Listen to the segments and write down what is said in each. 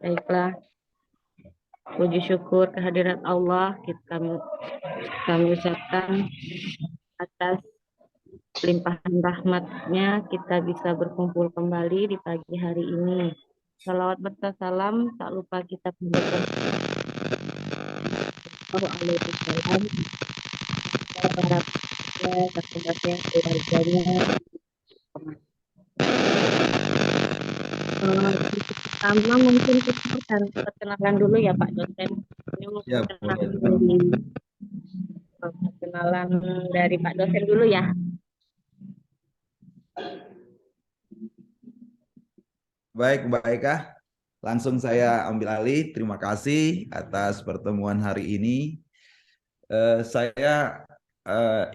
Baiklah, puji syukur kehadirat Allah kami ucapkan atas limpahan rahmatnya kita bisa berkumpul kembali di pagi hari ini. Salawat berserta salam tak lupa kita panjatkan alaihi wasallam para sahabatnya, keluarganya. Pertama mungkin kita perkenalan dulu ya Pak dosen. Ini mungkin Ya, perkenalan dari Pak dosen dulu ya. baik Mbak Eka. Langsung saya ambil alih. Terima kasih atas pertemuan hari ini. Saya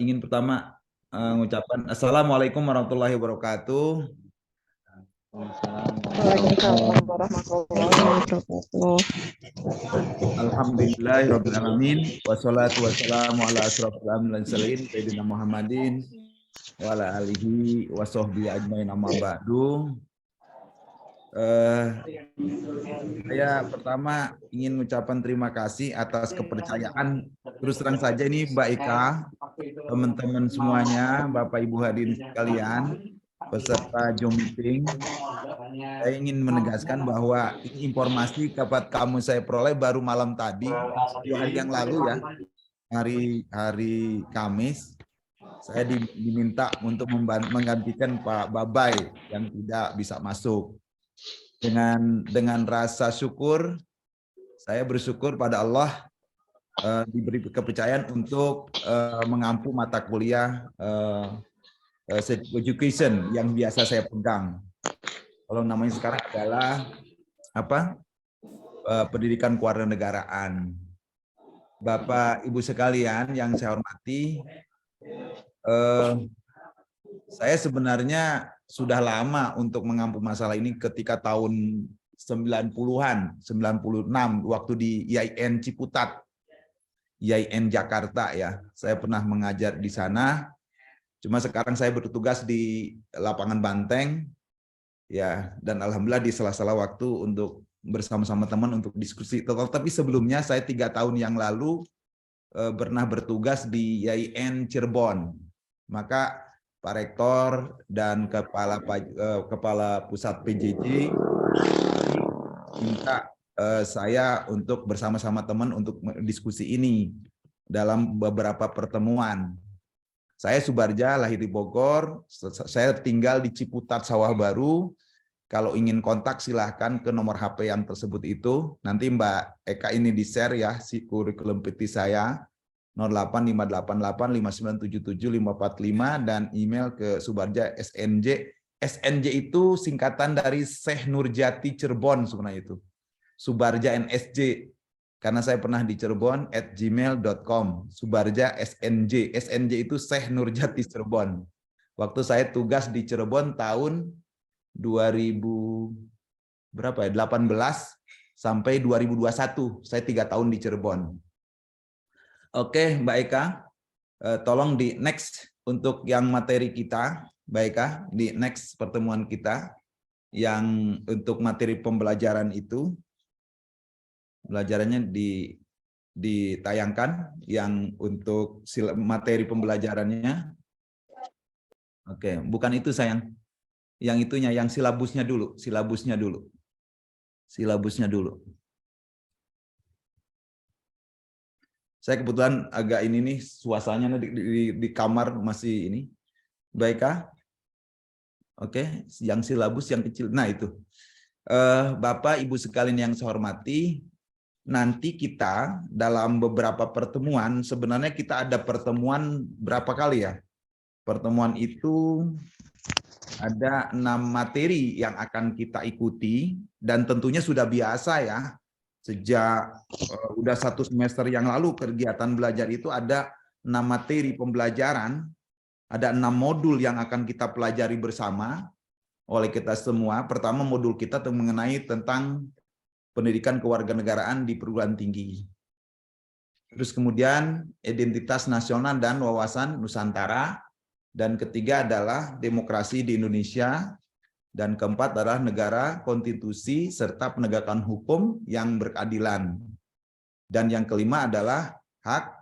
ingin pertama mengucapkan Assalamualaikum warahmatullahi wabarakatuh. Waalaikumsalam warahmatullahi wabarakatuh. Alhamdulillahirabbil alamin wassalatu wassalamu ala asyrofil mursalin sayyidina Muhammadin wa ala alihi washabbihi ajmain amma ba'du. Saya pertama ingin mengucapkan terima kasih atas kepercayaan. Terus terang saja ini Mbak Eka, teman-teman semuanya, Bapak Ibu hadirin sekalian, peserta Zoom meeting. Saya ingin menegaskan bahwa ini informasi dapat kamu saya peroleh baru malam tadi, 2 hari yang lalu ya, hari Kamis. Saya diminta untuk menggantikan Pak Babai yang tidak bisa masuk. Dengan rasa syukur, saya bersyukur pada Allah diberi kepercayaan untuk mengampu mata kuliah education yang biasa saya pegang. Kalau namanya sekarang adalah pendidikan kewarganegaraan. Bapak Ibu sekalian yang saya hormati, saya sebenarnya sudah lama untuk mengampu masalah ini ketika tahun 90-an, 96 waktu di IAIN Ciputat, IAIN Jakarta ya. Saya pernah mengajar di sana. Cuma sekarang saya bertugas di lapangan Banteng ya, dan alhamdulillah di sela-sela waktu untuk bersama-sama teman untuk diskusi. Tapi sebelumnya saya 3 tahun yang lalu pernah bertugas di IAIN Cirebon. Maka Pak Rektor dan Kepala Pusat PJJ minta saya untuk bersama-sama teman untuk diskusi ini dalam beberapa pertemuan. Saya Subarja, lahir di Bogor, saya tinggal di Ciputat, Sawah Baru. Kalau ingin kontak silahkan ke nomor HP yang tersebut itu. Nanti Mbak Eka ini di-share ya, si kurikulum PT saya. 085889775545 dan email ke Subarja SNJ. SNJ itu singkatan dari Syekh Nurjati Cirebon sebenarnya itu. Subarja NSJ. Karena saya pernah di Cirebon @gmail.com. Subarja SNJ. SNJ itu Syekh Nurjati Cirebon. Waktu saya tugas di Cirebon tahun 2018 sampai 2021. Saya 3 tahun di Cirebon. Oke, Mbak Eka, tolong di next untuk yang materi kita, Mbak Eka, di next pertemuan kita yang untuk materi pembelajaran itu, pembelajarannya ditayangkan yang untuk materi pembelajarannya. Oke, bukan itu sayang, yang itunya, yang silabusnya dulu, silabusnya dulu. Saya kebetulan agak ini nih suasananya di kamar masih ini. Baik kah? Oke, yang silabus yang kecil. Nah itu. Bapak Ibu sekalian yang saya hormati, nanti kita dalam beberapa pertemuan, sebenarnya kita ada pertemuan berapa kali ya? Pertemuan itu ada 6 materi yang akan kita ikuti dan tentunya sudah biasa ya. Sejak udah 1 semester yang lalu kegiatan belajar itu ada 6 materi pembelajaran, ada 6 modul yang akan kita pelajari bersama oleh kita semua. Pertama modul kita mengenai tentang pendidikan kewarganegaraan di perguruan tinggi. Terus kemudian identitas nasional dan wawasan Nusantara. Dan ketiga adalah demokrasi di Indonesia. Dan keempat adalah negara, konstitusi, serta penegakan hukum yang berkeadilan. Dan yang kelima adalah hak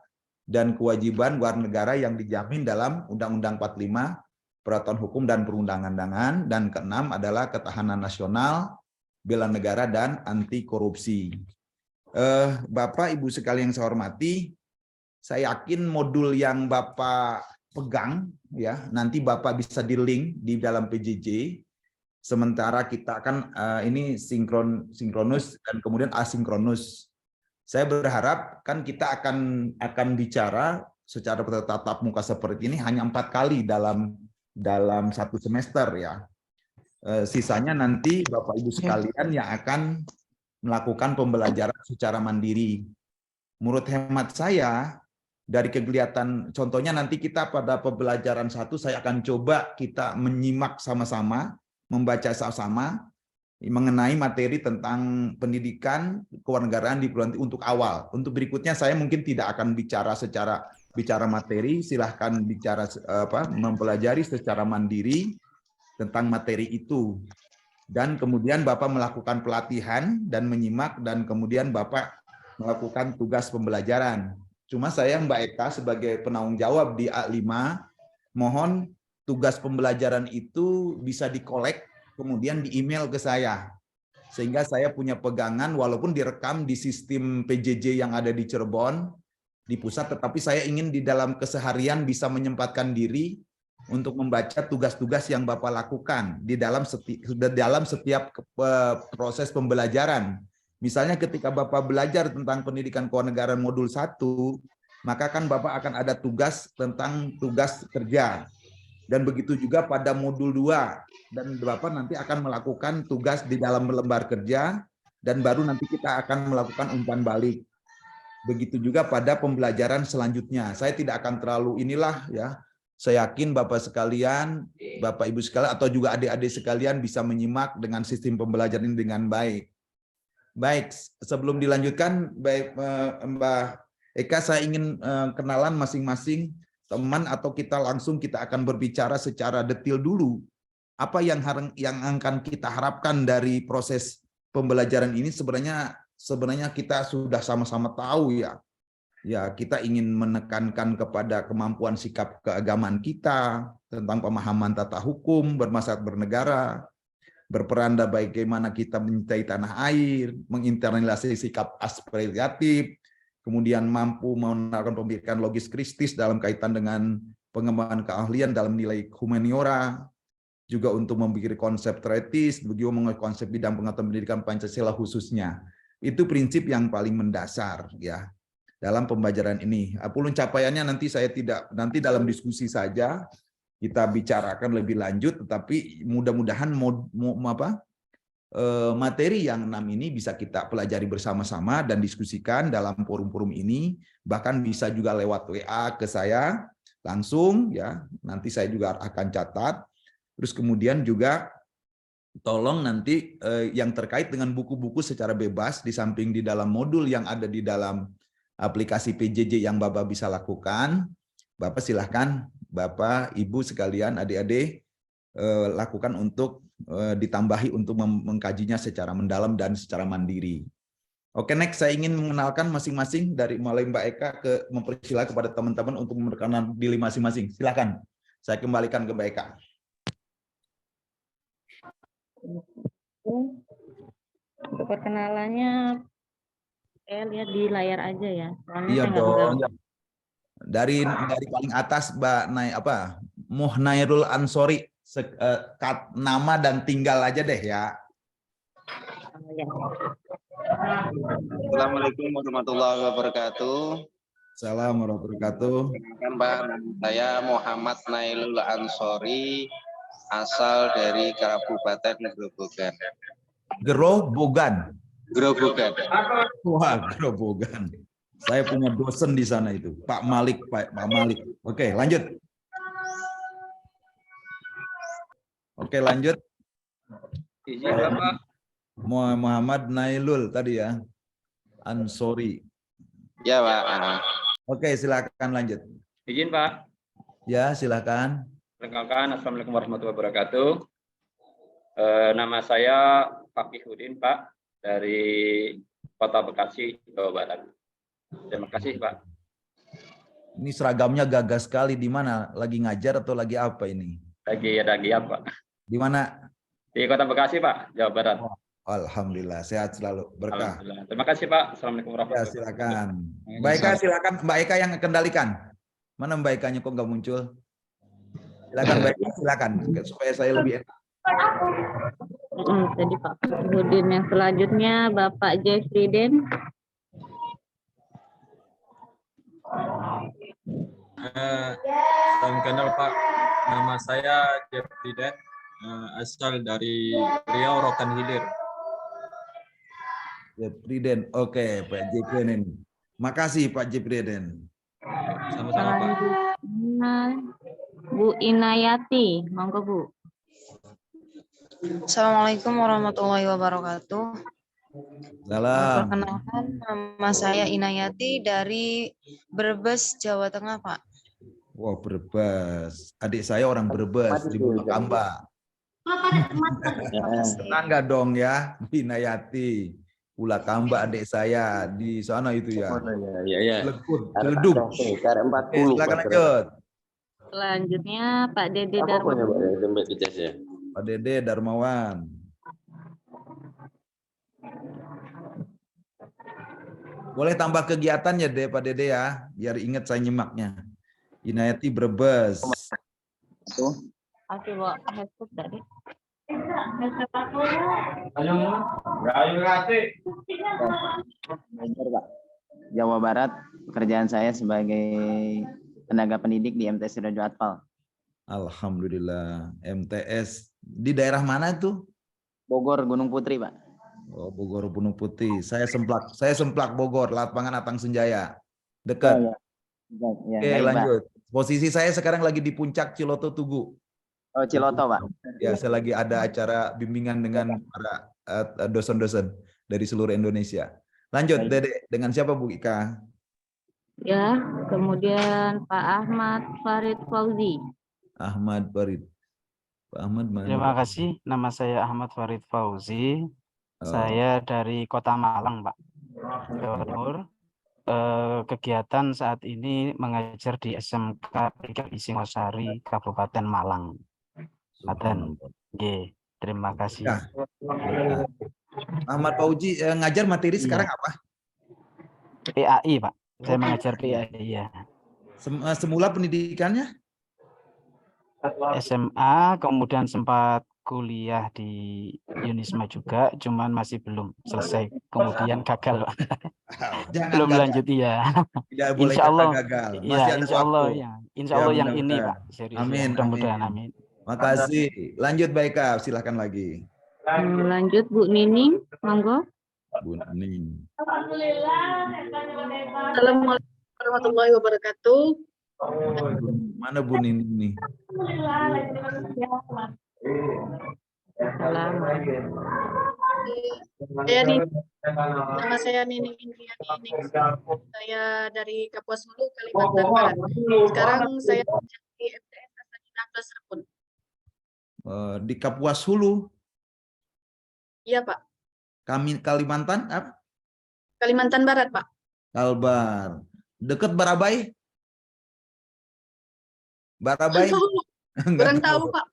dan kewajiban warga negara yang dijamin dalam Undang-Undang 45, Peraturan Hukum dan Perundang-undangan. Dan keenam adalah ketahanan nasional, bela negara, dan anti korupsi. Bapak, Ibu sekalian yang saya hormati, saya yakin modul yang Bapak pegang, ya nanti Bapak bisa di-link di dalam PJJ. Sementara kita kan ini sinkronus dan kemudian asinkronus. Saya berharap kan kita akan bicara secara tatap muka seperti ini hanya 4 kali dalam satu semester ya. Sisanya nanti Bapak Ibu sekalian yang akan melakukan pembelajaran secara mandiri. Menurut hemat saya dari kegiatan, contohnya nanti kita pada pembelajaran 1 saya akan coba kita menyimak sama-sama, membaca sama-sama mengenai materi tentang pendidikan kewarganegaraan di perguruan tinggi untuk awal. Untuk berikutnya saya mungkin tidak akan bicara materi, silahkan bicara mempelajari secara mandiri tentang materi itu. Dan kemudian Bapak melakukan pelatihan dan menyimak dan kemudian Bapak melakukan tugas pembelajaran. Cuma saya Mbak Eka sebagai penanggung jawab di A5 mohon tugas pembelajaran itu bisa dikolek kemudian di email ke saya, sehingga saya punya pegangan walaupun direkam di sistem PJJ yang ada di Cirebon, di pusat, tetapi saya ingin di dalam keseharian bisa menyempatkan diri untuk membaca tugas-tugas yang Bapak lakukan di dalam setiap proses pembelajaran. Misalnya ketika Bapak belajar tentang pendidikan kewarganegaraan modul 1, maka kan Bapak akan ada tugas tentang tugas kerja. Dan begitu juga pada modul 2, dan Bapak nanti akan melakukan tugas di dalam lembar kerja, dan baru nanti kita akan melakukan umpan balik. Begitu juga pada pembelajaran selanjutnya. Saya tidak akan terlalu inilah ya. Saya yakin Bapak sekalian, Bapak Ibu sekalian, atau juga adik-adik sekalian bisa menyimak dengan sistem pembelajaran ini dengan baik. Baik, sebelum dilanjutkan, baik Mbak Eka, saya ingin kenalan masing-masing teman atau kita akan berbicara secara detail dulu apa yang akan kita harapkan dari proses pembelajaran ini. Sebenarnya kita sudah sama-sama tahu ya kita ingin menekankan kepada kemampuan sikap keagamaan kita tentang pemahaman tata hukum, bermasyarakat bernegara, berperan dalam bagaimana kita mencintai tanah air, menginternalisasi sikap aspiratif, kemudian mampu menerapkan pemikiran logis kritis dalam kaitan dengan pengembangan keahlian dalam nilai humaniora, juga untuk memikir konsep teoritis, juga mengenai konsep bidang pengetahuan pendidikan Pancasila khususnya. Itu prinsip yang paling mendasar ya dalam pembelajaran ini. Apapun capaiannya nanti dalam diskusi saja kita bicarakan lebih lanjut, tetapi mudah-mudahan materi yang 6 ini bisa kita pelajari bersama-sama dan diskusikan dalam forum-forum ini, bahkan bisa juga lewat WA ke saya langsung ya. Nanti saya juga akan catat. Terus kemudian juga tolong nanti yang terkait dengan buku-buku secara bebas di samping di dalam modul yang ada di dalam aplikasi PJJ yang Bapak bisa lakukan, Bapak silahkan Bapak, Ibu sekalian, adik-adik lakukan untuk ditambahi untuk mengkajinya secara mendalam dan secara mandiri. Oke, next saya ingin mengenalkan masing-masing dari mulai Mbak Eka mempersilahkan kepada teman-teman untuk memperkenalkan diri masing-masing. Silakan. Saya kembalikan ke Mbak Eka. Untuk perkenalannya saya lihat di layar aja ya. Iya dong. Dari paling atas Mbak Muhnairul Ansori, nama dan tinggal aja deh ya. Assalamualaikum warahmatullahi wabarakatuh. Assalamualaikum warahmatullahi wabarakatuh. Mbak, saya Muhammad Nailul Ansori, asal dari Kabupaten Grobogan. Grobogan. Wah, Grobogan. Saya punya dosen di sana itu, Pak Malik. Oke, lanjut. Izin Bapak. Muhammad Nailul tadi ya, Ansori. Ya Pak. Oke, silakan lanjut. Izin Pak. Ya, silakan. Perkenalkan, Assalamualaikum warahmatullahi wabarakatuh. Nama saya Fakihudin, Pak, dari Kota Bekasi, Jawa Barat. Terima kasih, Pak. Ini seragamnya gagah sekali. Di mana? Lagi ngajar atau lagi apa ini? Lagi apa? Di mana? Di Kota Bekasi, Pak, Jawa Barat. Alhamdulillah, sehat selalu, berkah. Alhamdulillah. Terima kasih, Pak. Assalamualaikum Ya, warahmatullahi wabarakatuh. silakan. Mbak Eka, silakan. Mbak Eka yang kendalikan. Mana Mbak Ekanya kok nggak muncul? Silakan Mbak Eka, silakan supaya saya lebih enak. Tadi Pak Fakihudin. Yang selanjutnya Bapak Jeffriden. Salam kenal Pak, nama saya Jeffriden, asal dari Riau Rokan Hilir. Jeffriden, oke Pak Jeffriden. Makasih Pak Jeffriden. Sama-sama Pak. Selanjutnya Bu Inayati, monggo Bu. Assalamualaikum warahmatullahi wabarakatuh. Salam. Perkenalkan, nama saya Inayati dari Brebes, Jawa Tengah, Pak. Wah, Brebes. Adik saya orang Brebes di Bulakamba. Tetangga dong ya, Inayati. Bulakamba adik saya di sana itu ya. Iya. Celedug. Silakan lanjut. Selanjutnya Pak Dede Darmawan. Pak Dede Darmawan. Boleh tambah kegiatannya deh Pak Dede ya, biar ingat saya nyimaknya. Inayati Brebes. Oke, Bu. Headset tadi. Jawa Barat, pekerjaan saya sebagai tenaga pendidik di MTS Raja Atfal. Alhamdulillah. MTS di daerah mana itu? Bogor, Gunung Putri, Pak. Oh, Bogor Gunung Putih. Saya semplak Bogor, lapangan Atang Senjaya. Dekat. Oh, ya. Ya, Oke, baik, Pak. lanjut. Posisi saya sekarang lagi di puncak Ciloto Tugu. Oh, Ciloto, Pak. Ya, saya lagi ada acara bimbingan dengan para dosen-dosen dari seluruh Indonesia. Lanjut, Baik. Dede. Dengan siapa Bu Ika? Ya, kemudian Pak Ahmad Farid Fauzi. Ahmad Farid. Pak Ahmad mana? Terima kasih. Nama saya Ahmad Farid Fauzi. Saya dari Kota Malang, Pak, Jawa Timur. Kegiatan saat ini mengajar di SMK PGRI Singosari, Kabupaten Malang. Klaten. Oke, terima kasih. Ya. Ahmad Fauzi ngajar materi sekarang apa? PAI, Pak. Saya mengajar PAI, ya. Semula pendidikannya? SMA, kemudian sempat kuliah di Unisma juga, cuman masih belum selesai. Kemudian gagal, Pak. Jangan Belum gagal. lanjut, ya. Tidak boleh Insya Allah, gagal. ya, Masih ada insya Allah, waktu. ya. Insya Allah yang ini, mudah-mudahan. Pak. Serius, Amin, mudah-mudahan, amin. amin. Makasih. Lanjut Baika, silahkan lagi. Lanjut Bu Nining, monggo. Bu Ning. Assalamualaikum warahmatullahi wabarakatuh. Mana Bu Ning nih? Salam. Nama saya Nining Indriani. Saya dari Kapuas Hulu, Kalimantan Barat. Sekarang saya di MTS Asadina kelas Rebun. Di Kapuas Hulu, Iya Pak. Kalimantan, apa? Kalimantan Barat Pak. Kalbar. Dekat Barabai? Barabai? Kurang tahu Pak.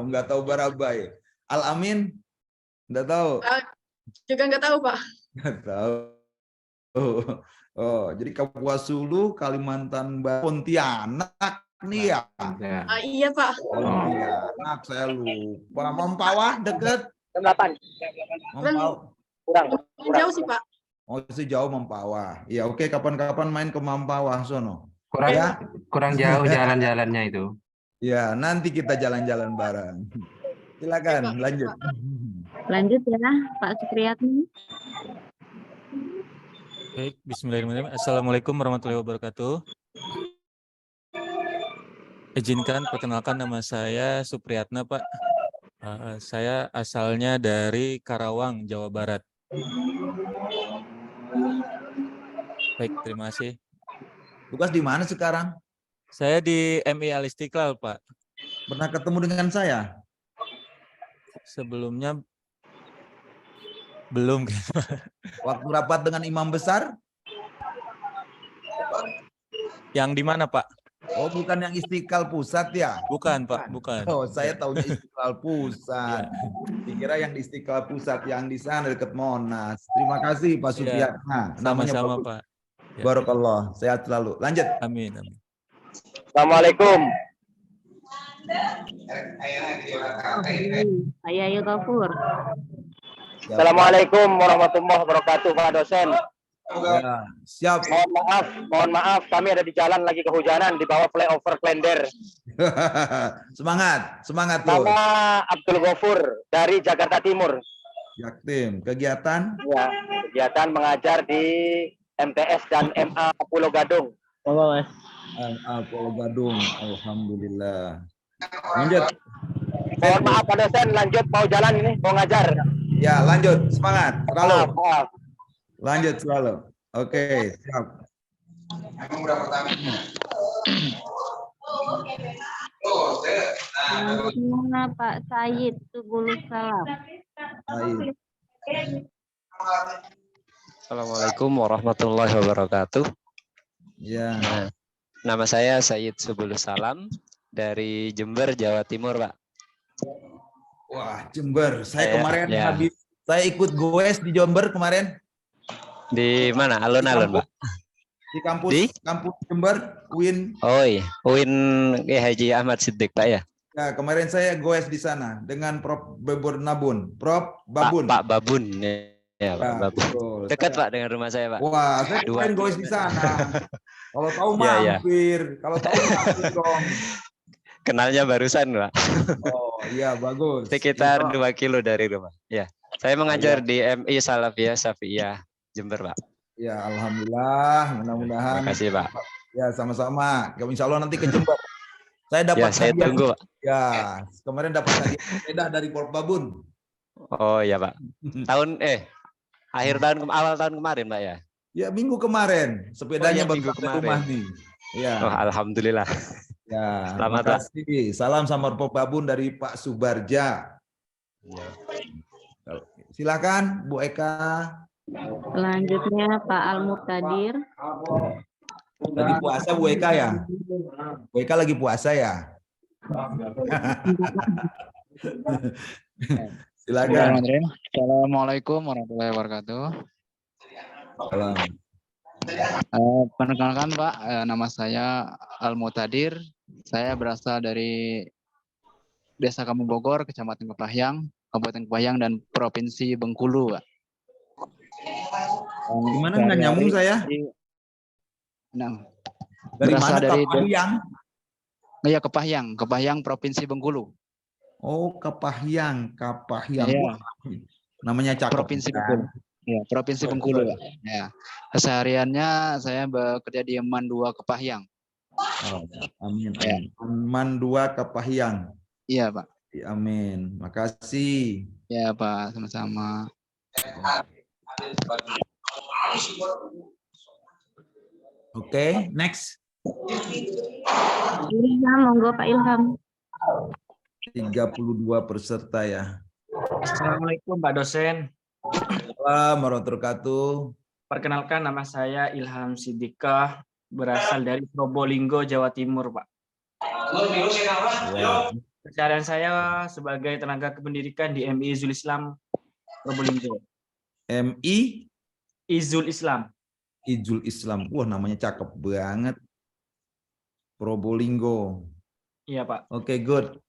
Enggak tahu Barabai. Al-Amin? Enggak tahu. Juga nggak tahu Pak. Enggak tahu. Oh, jadi Kapuas Hulu, Kalimantan Barat, Pontianak nih ya. Iya Pak. Pontianak saya lupa. Mempawah dekat. 8. Kurang jauh sih Pak. Oh, sejauh Mempawah. Ya oke, kapan-kapan main ke Mempawah sono. Kurang jauh jalan-jalannya itu. Ya, nanti kita jalan-jalan bareng. Silakan lanjut. Lanjut ya, Pak Supriyatni. Baik, bismillahirrahmanirrahim. Assalamualaikum warahmatullahi wabarakatuh. Izinkan perkenalkan, nama saya Supriyatna, Pak. Saya asalnya dari Karawang, Jawa Barat. Baik, terima kasih. Tugas di mana sekarang? Saya di MI Al Istiqlal, Pak. Pernah ketemu dengan saya? Sebelumnya belum. Waktu rapat dengan imam besar? Yang di mana, Pak? Oh, bukan yang Istiqlal Pusat ya? Bukan, Pak, bukan. Oh, saya tahunya Istiqlal Pusat. Dikira yang di Istiqlal Pusat, yang di sana dekat Monas. Terima kasih Pak Sufian. Nah, namanya Sama-sama, bagus. Pak. Ya. Barakallah, sehat selalu. Lanjut. Amin, amin. Assalamualaikum. Saya Yudhafur. Assalamualaikum warahmatullahi wabarakatuh, Pak dosen. Ya, siap. Mohon maaf, kami ada di jalan lagi kehujanan di bawah flyover Klender. Semangat, semangat tuh. Nama Abdul Ghafur dari Jakarta Timur. Jaktim, kegiatan? Ya, kegiatan mengajar di MTS dan MA Pulau Gadung. MA Pulau Gadung, alhamdulillah. Lanjut. Mohon maaf Pak dosen, lanjut mau jalan ini, mau ngajar. Ya, lanjut, semangat, selalu. Maaf. Lanjut selalu. Oke, siap. Emang berapa tahunnya? Selanjutnya Pak Said Subulus Salam. Baik. Assalamualaikum warahmatullahi wabarakatuh. Ya. Nama saya Said Subulus Salam dari Jember, Jawa Timur, Pak. Wah, Jember. Saya kemarin ya. habis saya ikut goes di Jember kemarin. Di mana? Alun-alun, Pak? Di kampus Jember, UIN. Oh iya, UIN Haji Ahmad Siddiq, Pak ya? Ya, kemarin saya goes di sana dengan Prof. Babun. Prof. Babun. Pak Babun. Ya, Pak Babun. Betul. Dekat, Pak, dengan rumah saya, Pak. Wah, saya kemarin goes di sana. Kalau tahu Ya. mampir. Kalau tahu mampir dong. Kenalnya barusan, Pak. Oh, iya, bagus. Sekitar 2 kilo dari rumah. Ya. Saya mengajar di MI Salafiyah Safiyah Jember, Pak. Ya, alhamdulillah. Mudah-mudahan. Terima kasih, Pak. Ya, sama-sama. Insya Allah nanti ke Jember. Saya dapat Ya, saya tunggu, Pak. Ya, kemarin dapat hadiah sepeda dari Prof. Babun. Oh iya, Pak. Akhir tahun awal tahun kemarin, Pak ya. Ya, minggu kemarin. Sepedanya baru minggu sampai kemarin. rumah nih. Ya. Oh, alhamdulillah. Ya, Selamat, terima kasih. Salam sama Prof. Babun dari Pak Subarja. Ya. Silakan Bu Eka. Selanjutnya Pak Al-Muqtadir. Lagi puasa Bu Eka ya? Bu Eka lagi puasa ya? Silakan. Assalamualaikum warahmatullahi wabarakatuh. Salam. Perkenalkan Pak, nama saya Al-Muqtadir. Saya berasal dari Desa Kampung Bogor, Kecamatan Kepahyang, Kabupaten Kepahyang dan Provinsi Bengkulu, Pak. Gimana nggak nyambung saya? Nah, Dari berasal mana dari Kepahyang? Iya, Kepahyang, Provinsi Bengkulu. Oh, Kepahyang. Iya. Wah, namanya cakep. Provinsi Bengkulu. Ya, Provinsi Bengkulu, Pak. Ya. Kesehariannya saya bekerja di Eman 2 Kepahyang. Oh, amin. Aman 2 Kepahyang. Iya, Pak. Amin. Makasih. Ya, Pak, sama-sama. Oke, next. Ilham, monggo Pak Ilham. 32 peserta ya. Assalamualaikum Pak dosen. Assalamualaikum warahmatullahi wabarakatuh. Perkenalkan nama saya Ilham Siddiqah, berasal dari Probolinggo, Jawa Timur, Pak. Ya. Pekerjaan saya sebagai tenaga kependidikan di MI Izul Islam Probolinggo. MI Izul Islam. Izul Islam. Wah, namanya cakep banget. Probolinggo. Iya, Pak. Oke, good.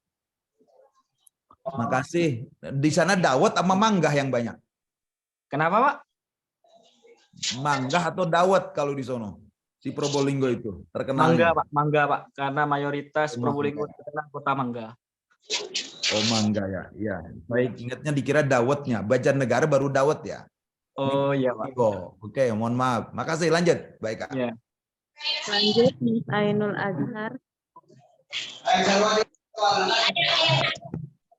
Makasih. Di sana dawet sama manggah yang banyak? Kenapa, Pak? Manggah atau dawet kalau di sono? Si Probolinggo itu terkenal. Mangga, Pak. Mangga, Pak. Karena mayoritas Mangga. Probolinggo terkenal kota mangga. Oh, mangga ya. Iya. Baik, ingatnya dikira dawetnya. Banjarnegara baru dawet ya. Oh iya, Pak. Oke, mohon maaf. Makasih, lanjut. Baik, Kak. Ya. Lanjut Miss Ainul Azhar.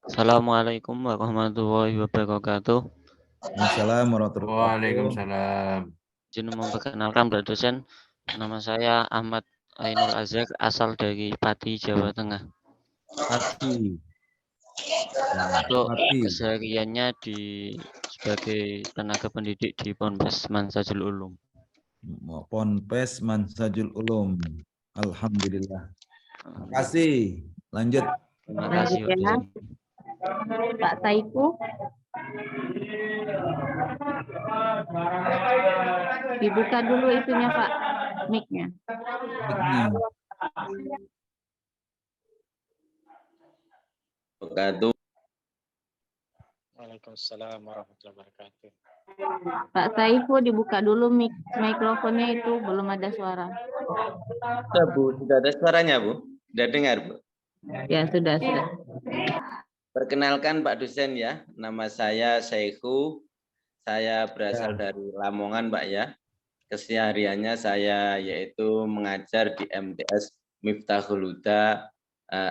Assalamualaikum warahmatullahi wabarakatuh. Assalamualaikum warahmatullahi wabarakatuh. Waalaikumsalam. Izin memperkenalkan Pak dosen, nama saya Ahmad Ainul Azhar, asal dari Pati, Jawa Tengah. Pati. Untuk Fatih. kesehariannya sebagai tenaga pendidik di Ponpes Mansajul Ulum. Ponpes Mansajul Ulum. Alhamdulillah. Terima kasih. Lanjut. Terima Lanjut kasih, Pak ya. dosen. Pak Saifu. Dibuka dulu itunya Pak, mic-nya. Waalaikumsalam warahmatullahi wabarakatuh. Pak Saifu dibuka dulu mikrofonnya, itu belum ada suara. Sudah, Bu. Sudah ada suaranya, Bu? Sudah dengar, Bu? Ya, sudah. Perkenalkan Pak dosen ya, nama saya Saihu. Saya berasal dari Lamongan, Pak ya. Kesehariannya saya yaitu mengajar di MTS Miftahul Huda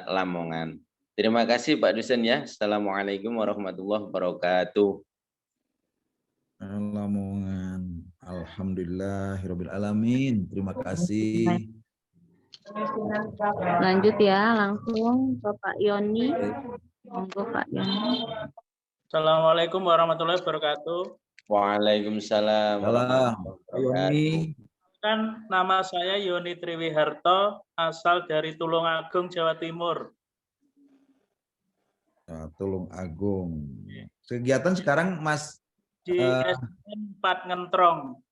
Lamongan. Terima kasih Pak dosen ya. Assalamualaikum warahmatullahi wabarakatuh. Lamongan. Alhamdulillahirabbil alamin. Terima kasih. Lanjut ya, langsung ke Pak Yoni. Monggo Pak Yoni. Assalamualaikum warahmatullahi wabarakatuh. Waalaikumsalam warahmatullahi wabarakatuh. Kan nama saya Yoni Triwiharto, asal dari Tulungagung, Jawa Timur. Tulungagung. Kegiatan sekarang Mas Di SDN 4 Ngentrong.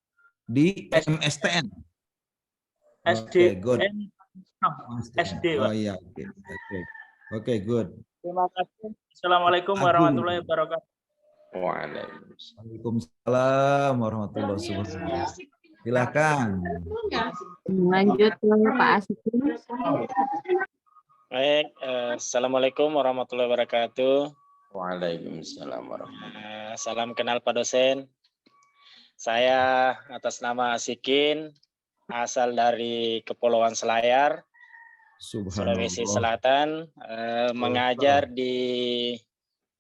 di MSTN. SDN good. SD. Oh iya, oke, good. Terima kasih. Assalamualaikum warahmatullahi wabarakatuh. Waalaikumsalam warahmatullahi wabarakatuh. Silakan. Lanjut ke Pak Asikin. Baik, Assalamualaikum warahmatullahi wabarakatuh. Waalaikumsalam warahmatullahi wabarakatuh. Salam kenal Pak dosen. Saya atas nama Asikin, asal dari Kepulauan Selayar, Sulawesi Selatan, mengajar di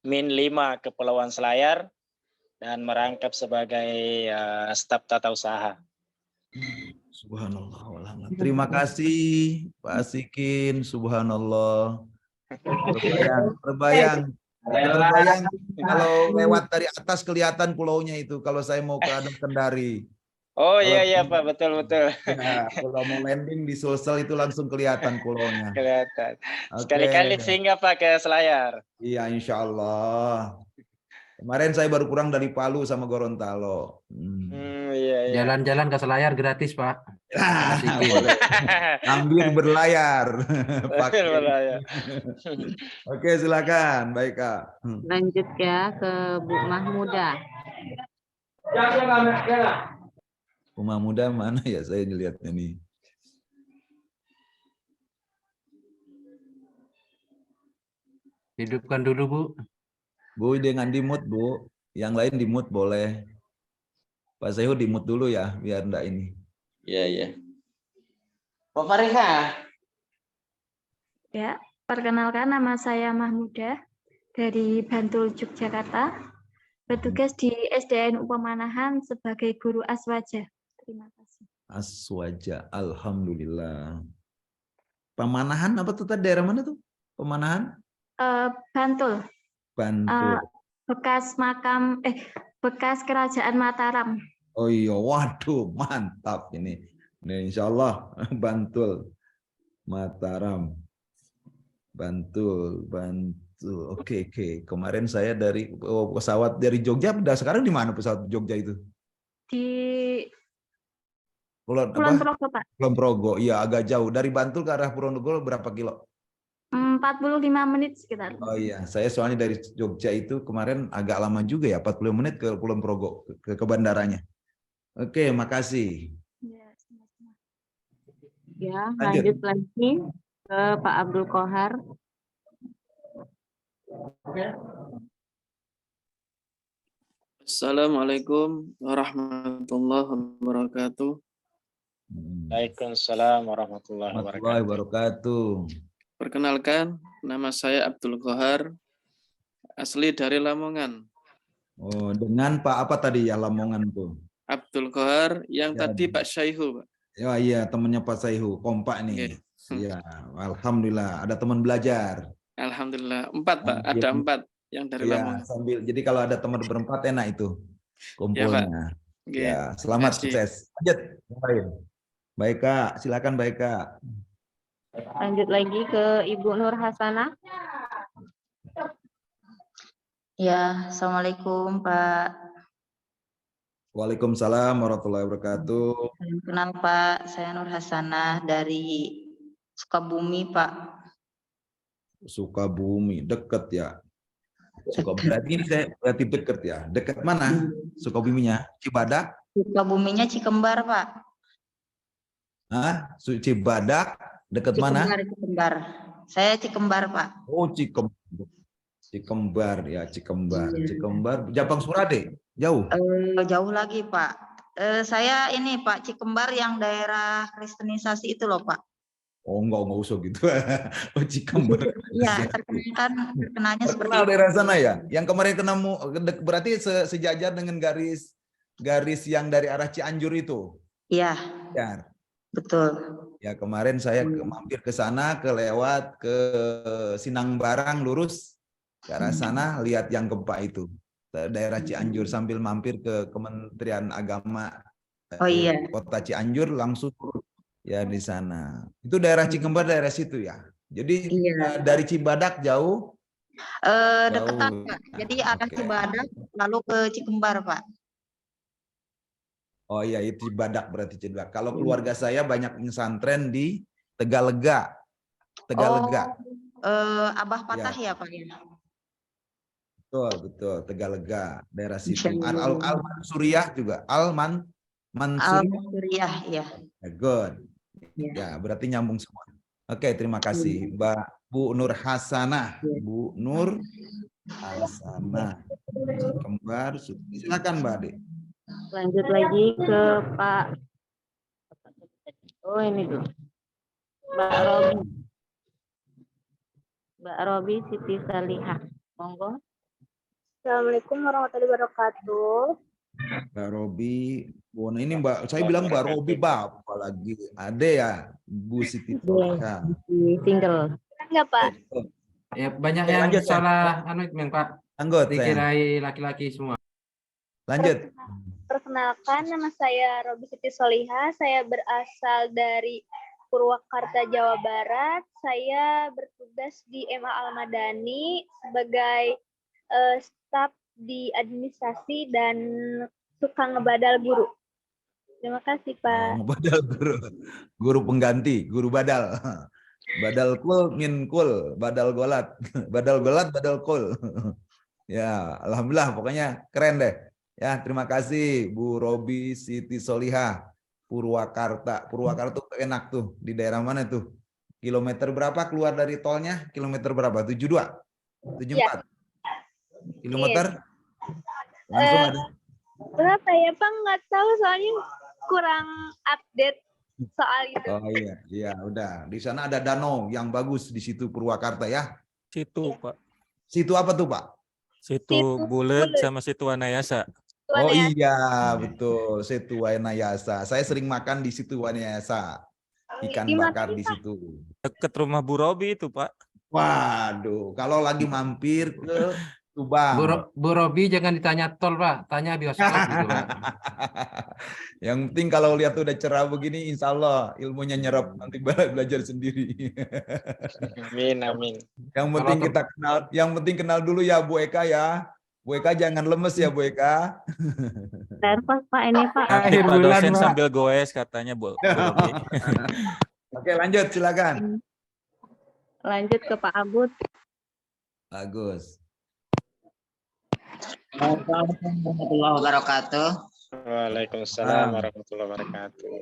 Min 5 Kepulauan Selayar dan merangkap sebagai staf tata usaha. Subhanallah. Terima kasih Pak Asikin. Subhanallah. Terbayang kalau lewat dari atas kelihatan pulaunya itu. Kalau saya mau ke Adam Kendari. Oh iya Pak, betul. Ya, kalau mau landing di Sulsel itu langsung kelihatan pulaunya. Kelihatan. Oke. Sekali-kali singgah Pak ke Selayar. Iya, insya Allah. Kemarin saya baru pulang dari Palu sama Gorontalo. Iya. Jalan-jalan ke Selayar gratis, Pak. Ambil berlayar. Betul, berlayar. Oke, silakan. Baik, Kak. Lanjut ya ke Bu Mahmuda. Bu Mahmuda mana ya, saya ngelihatnya nih. Hidupkan dulu, Bu. Bu, dengan di-mute, Bu. Yang lain di-mute boleh. Pak Sehu di-mute dulu ya, biar enggak ini. Iya. Pak Fariha. Ya, perkenalkan nama saya Mahmuda dari Bantul, Yogyakarta. Bertugas di SDN Upamanahan sebagai guru aswaja. Terima kasih. Aswaja, alhamdulillah. Pemanahan apa tuh tadi, daerah mana tuh? Pemanahan? Bantul. Bantul. Bekas kerajaan Mataram. Oh iya, waduh, mantap ini. Insya Allah, Bantul, Mataram, Bantul. Oke. Kemarin saya dari pesawat dari Jogja, sekarang di mana pesawat Jogja itu? Di Kulon Progo, Pak. Kulon Progo, iya agak jauh. Dari Bantul ke arah Ponorogo berapa kilo? 45 menit sekitar. Oh iya, saya soalnya dari Jogja itu kemarin agak lama juga ya, 40 menit ke Kulon Progo, ke bandaranya. Oke, makasih. Ya, lanjut lagi ke Pak Abdul Kohar. Assalamualaikum warahmatullahi wabarakatuh. Waalaikumsalam warahmatullahi wabarakatuh. Perkenalkan, nama saya Abdul Kohar, asli dari Lamongan. Oh, dengan Pak apa tadi ya Lamongan tuh? Abdul Kohar, yang tadi Pak Syaihu, Pak. Ya iya, temannya Pak Syaihu, kompak nih. Iya, alhamdulillah ada teman belajar. Alhamdulillah. 4 Pak, ada 4 yang dari Ya, Lamongan. sambil jadi kalau ada teman berempat enak itu kumpulnya. Oke, Ya, selamat makasih. sukses. Lanjut yang lain. Baik Kak, silakan Baik Kak. Lanjut lagi ke Ibu Nur Hasanah. Ya, Assalamualaikum Pak. Waalaikumsalam warahmatullahi wabarakatuh. Kenal Pak, saya Nur Hasanah dari Sukabumi Pak. Sukabumi, deket ya. Sukabumi berarti ini saya berarti deket ya. Deket mana? Sukabuminya? Cibadak? Sukabuminya Cikembar Pak. Hah? Cibadak? Deket mana? Cikembar. Saya Cikembar Pak. Oh, Cikembar ya, Cikembar. Cikembar, Japang Surade, jauh. Jauh lagi Pak. Saya ini Pak Cikembar yang daerah kristenisasi itu loh Pak. Oh, enggak usah gitu. Oh, Cikembar. Iya, terkenalnya seperti Terkenal itu. daerah sana ya. Yang kemarin ketemu berarti sejajar dengan garis yang dari arah Cianjur itu. Iya. Ya. Betul. Ya, kemarin saya mampir ke sana, kelewat ke Sinangbarang lurus ke arah sana, lihat yang gempa itu. Daerah Cianjur sambil mampir ke Kementerian Agama Kota Cianjur langsung ya di sana. Itu daerah Cikembar, daerah situ ya. Jadi dari Cibadak jauh? Deketan Pak. Jadi arah Cibadak lalu ke Cikembar Pak. Oh iya, itu Cibadak berarti Cibadak. Kalau keluarga saya banyak pesantren di Tegalega. Tegalega. Abah Patah ya Pak ya. Betul, Tegalega, daerah situ. Al-Mansuriyah juga. Al-Mansuriyah, ya. Good. Ya, berarti nyambung semua. Oke, terima kasih. Bu Nur Hasanah. Bu Nur Hasanah. Kembar, silakan Mbak Ade. Lanjut lagi ke Pak. Oh ini dulu. Mbak Robi Siti Salihah. Monggo. Assalamualaikum warahmatullahi wabarakatuh. Mbak Robi, ini Mbak, saya bilang Mbak Robi, Bapak lagi. Ada ya, Bu Siti Salihah. Single. Enggak Pak. Ya, banyak yang lanjut, salah Pak. Anggot, dikirai laki-laki semua. Lanjut. Perkenalkan, nama saya Robi Siti Solihah. Saya berasal dari Purwakarta, Jawa Barat. Saya bertugas di MA Al-Madani sebagai staf di administrasi dan suka ngebadal guru. Terima kasih Pak. Ngebadal guru pengganti, guru badal. Badal kul min kul, badal golat. Badal golat, badal kul. Ya, alhamdulillah pokoknya keren deh. Ya, terima kasih Bu Robi Siti Solihah, Purwakarta. Purwakarta tuh enak tuh, di daerah mana tuh? Kilometer berapa keluar dari tolnya? Kilometer berapa? 72? 74? Ya. Kilometer? Langsung ada. Berapa ya Pak? Nggak tahu soalnya kurang update soal itu. Oh iya, udah. Di sana ada danau yang bagus di situ Purwakarta ya. Situ Pak. Situ apa tuh Pak? Situ Bulet sama Situ Wanayasa. Oh iya, betul. Situ Wanayasa. Saya sering makan di Situ Wanayasa. Ikan bakar di situ. Dekat rumah Bu Robi itu, Pak. Waduh, kalau lagi mampir ke Subang. Bu Robi jangan ditanya tol, Pak. Tanya bioskop gitu, Pak. Yang penting kalau lihat udah cerah begini, insya Allah ilmunya nyerap. Nanti belajar sendiri. Amin. Yang penting kenal dulu ya Bu Eka ya. Bu Eka jangan lemes ya Bu Eka. Pak ini Pak. Nanti Pak dosen sambil goes katanya Bu. Oke, lanjut silakan. Lanjut ke Pak Agus. Bagus. Assalamualaikum warahmatullahi wabarakatuh. Waalaikumsalam warahmatullahi wabarakatuh.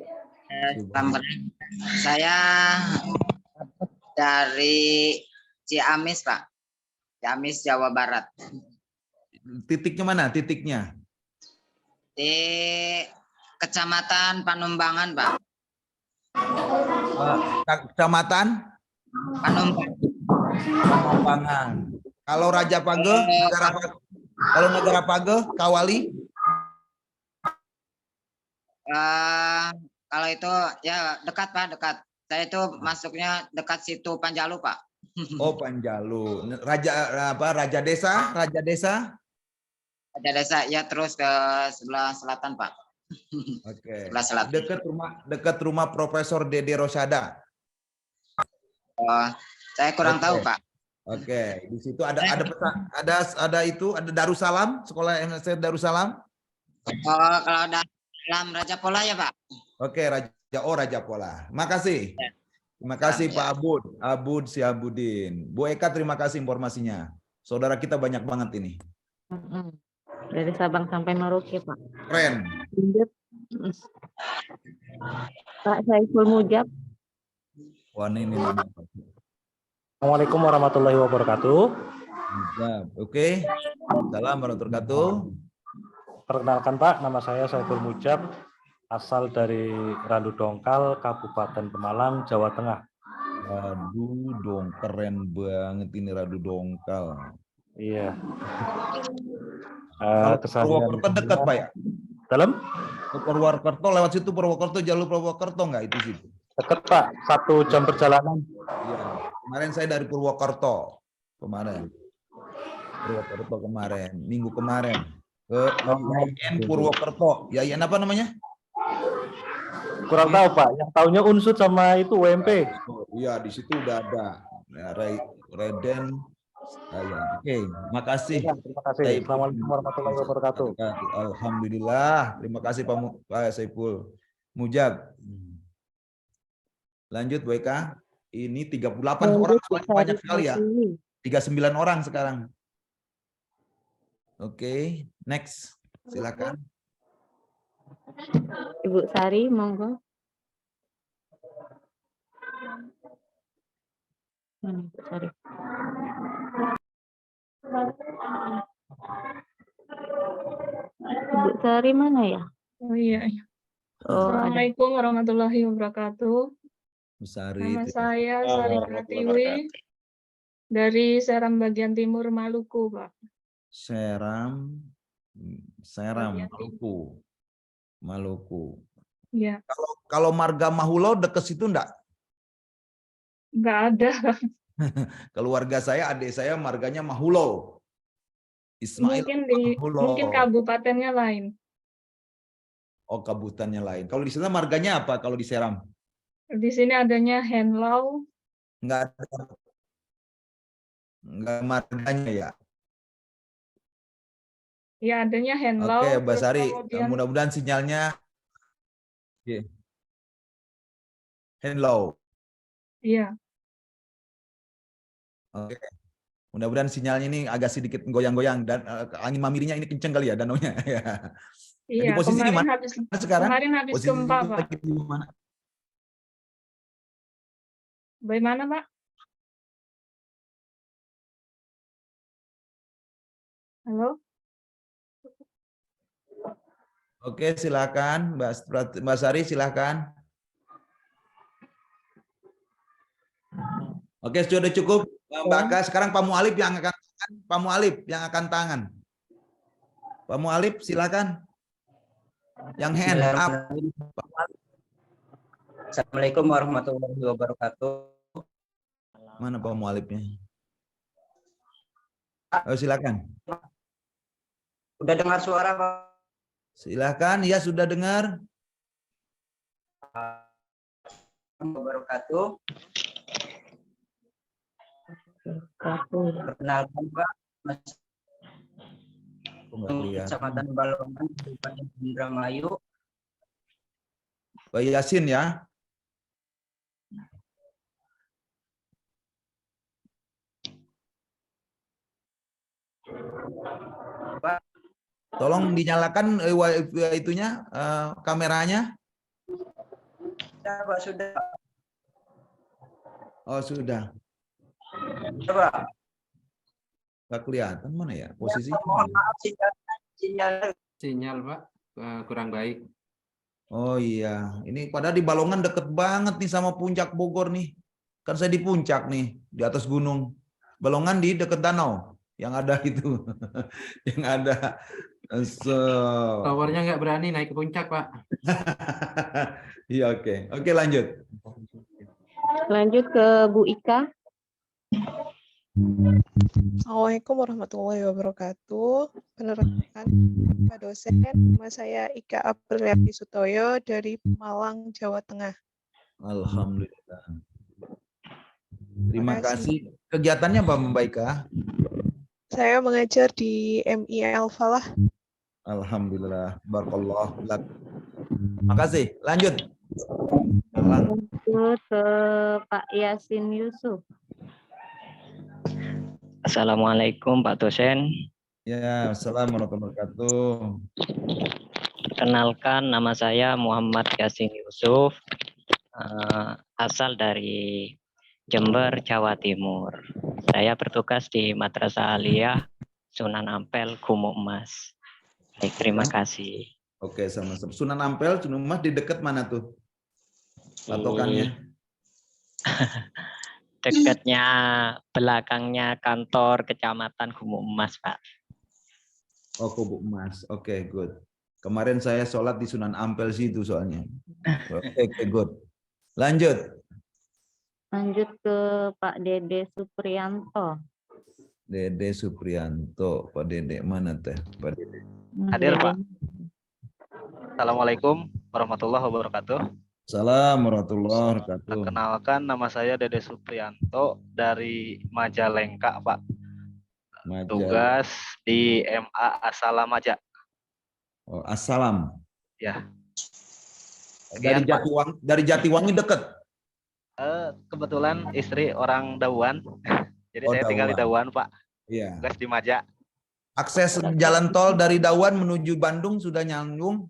Saya dari Ciamis, Pak. Ciamis, Jawa Barat. Titiknya mana? Titiknya? Di Kecamatan Panumbangan, Pak. Kecamatan? Panumbangan. Kalau Raja Page, Negara Page, Kawali? Kalau itu ya dekat Pak, dekat. Saya itu masuknya dekat situ Panjalu Pak. Oh, Panjalu. Raja desa, Raja desa. Raja desa ya, terus ke sebelah selatan, Pak. Oke. Sebelah selatan. Dekat rumah Profesor Dede Rosada. Saya kurang tahu, Pak. Oke, di situ ada Darussalam, sekolah MSC Darussalam. Kalau dalam Raja Pola ya, Pak. Oke, Raja Pola. Makasih. Terima kasih Pak Abud Sihabudin. Bu Eka, terima kasih informasinya. Saudara kita banyak banget ini. Dari Sabang sampai Merauke, Pak. Keren. Pak Saiful Mujab. Wah, ini Assalamualaikum warahmatullahi wabarakatuh. Oke. Salam warahmatullahi wabarakatuh. Perkenalkan Pak, nama saya Saiful Mujab, asal dari Randu Dongkal, Kabupaten Pemalang, Jawa Tengah. Waduh, dong keren banget ini Randu Dongkal. Iya. Purwokerto dekat Pak ya? Dalam? Purwokerto lewat situ, Purwokerto, jalur Purwokerto nggak itu situ? Dekat Pak, 1 jam perjalanan. Iya. Kemarin saya dari Purwokerto kemarin, minggu kemarin ke IAIN Purwokerto. IAIN apa namanya? Kurang tahu Pak. Yang tahunya Unsud sama itu UMP. Iya, di situ udah ada Reden. Oke, makasih. Terima kasih. Assalamualaikum warahmatullahi wabarakatuh. Alhamdulillah. Terima kasih Pak Saiful Mujab. Lanjut Bu Eka. Ini 38 orang, banyak sekali ya. 39 orang sekarang. Oke, next. Silakan. Ibu Sari, monggo. Ibu Sari. Ibu Sari mana ya? Oh iya. Oh, Assalamualaikum warahmatullahi wabarakatuh. Sari. Nama saya Sari Pratiwi dari Seram bagian timur Maluku, Pak. Seram Maluku. Iya. Kalau marga Mahulo dekat situ enggak? Enggak ada. Keluarga saya, adik saya marganya Mahulo. Ismail Mahulo. Mungkin kabupatennya lain. Oh, kabupatennya lain. Kalau di sana marganya apa kalau di Seram? Di sini adanya Henlau. Enggak marganya ya? Ya, adanya Henlau. Oke, Mbak Sari, mudah-mudahan sinyalnya Henlau. Iya. Oke. Mudah-mudahan sinyalnya ini agak sedikit goyang-goyang dan angin mamirinya ini kenceng kali ya danaunya. Iya, di posisi kemarin mana habis sekarang? Kemarin habis Posisi gempa, Pak. di mana? Bagaimana, Pak? Halo? Oke, silakan Mbak Sari, silakan. Oke, sudah cukup Mbak Aka. Sekarang Pak Mualif yang akan tangan. Pak Mualif yang akan tangan. Pak Mualif, silakan. Yang hand up. Assalamualaikum warahmatullahi wabarakatuh. Mana Pak Mualifnya? Oh, silakan. Udah dengar suara, Pak? Silakan, ya sudah dengar. Wabarakatuh. Perkenalkan Pak, Mas Kecamatan Balongan, Kabupaten Indramayu. Pak Yasin ya. Pak, tolong dinyalakan itunya kameranya. sudah, Pak, sudah. Oh, sudah. Pak. Nggak kelihatan mana ya posisinya? Mohon maaf Sinyal Pak kurang baik. Oh iya, ini padahal di Balongan deket banget nih sama puncak Bogor nih. Kan saya di puncak nih, di atas gunung. Balongan di deket danau yang ada itu. Yang ada Towernya nggak berani naik ke puncak, Pak. Iya, oke. Oke, lanjut. Lanjut ke Bu Ika. Assalamualaikum warahmatullahi wabarakatuh. Perkenalkan Pak dosen, nama saya Ika Apriliati Sutoyo dari Malang, Jawa Tengah. Alhamdulillah. Terima kasih. Kegiatannya apa Mbak Ika? Saya mengajar di MI Al-Falah. Alhamdulillah. Barakallah. Makasih. Lanjut. Lanjut ke Pak Yasin Yusuf. Assalamualaikum Pak dosen. Ya, assalamualaikum warahmatullahi wabarakatuh. Kenalkan, nama saya Muhammad Yasin Yusuf, asal dari Jember, Jawa Timur. Saya bertugas di Madrasah Aliyah Sunan Ampel, Gumuk Emas. Baik, terima kasih. Oke, sama-sama. Sunan Ampel, Sunan Emas di dekat mana tuh? Patokannya? Dekatnya, belakangnya kantor Kecamatan Gumuk Emas, Pak. Oh, Gumuk Emas. Oke, good. Kemarin saya sholat di Sunan Ampel situ soalnya. Oke, good. Lanjut. Lanjut ke Pak Dede Supriyanto. Dede Supriyanto. Pak Dede mana teh? Pak Dede. Hadir, Pak. Assalamualaikum warahmatullahi wabarakatuh. Assalamualaikum warahmatullahi wabarakatuh. Perkenalkan, nama saya Dede Supriyanto dari Majalengka, Pak. Tugas di MA Assalam aja. Oh, Assalam. Ya. Dari Jatiwangi, dari Jatiwangi dekat. Kebetulan istri orang Dawan, jadi Oh, saya tinggal di Dawan. Dawan, Pak. Iya. Tugas di Maja. Akses jalan tol dari Dawan menuju Bandung sudah nyambung?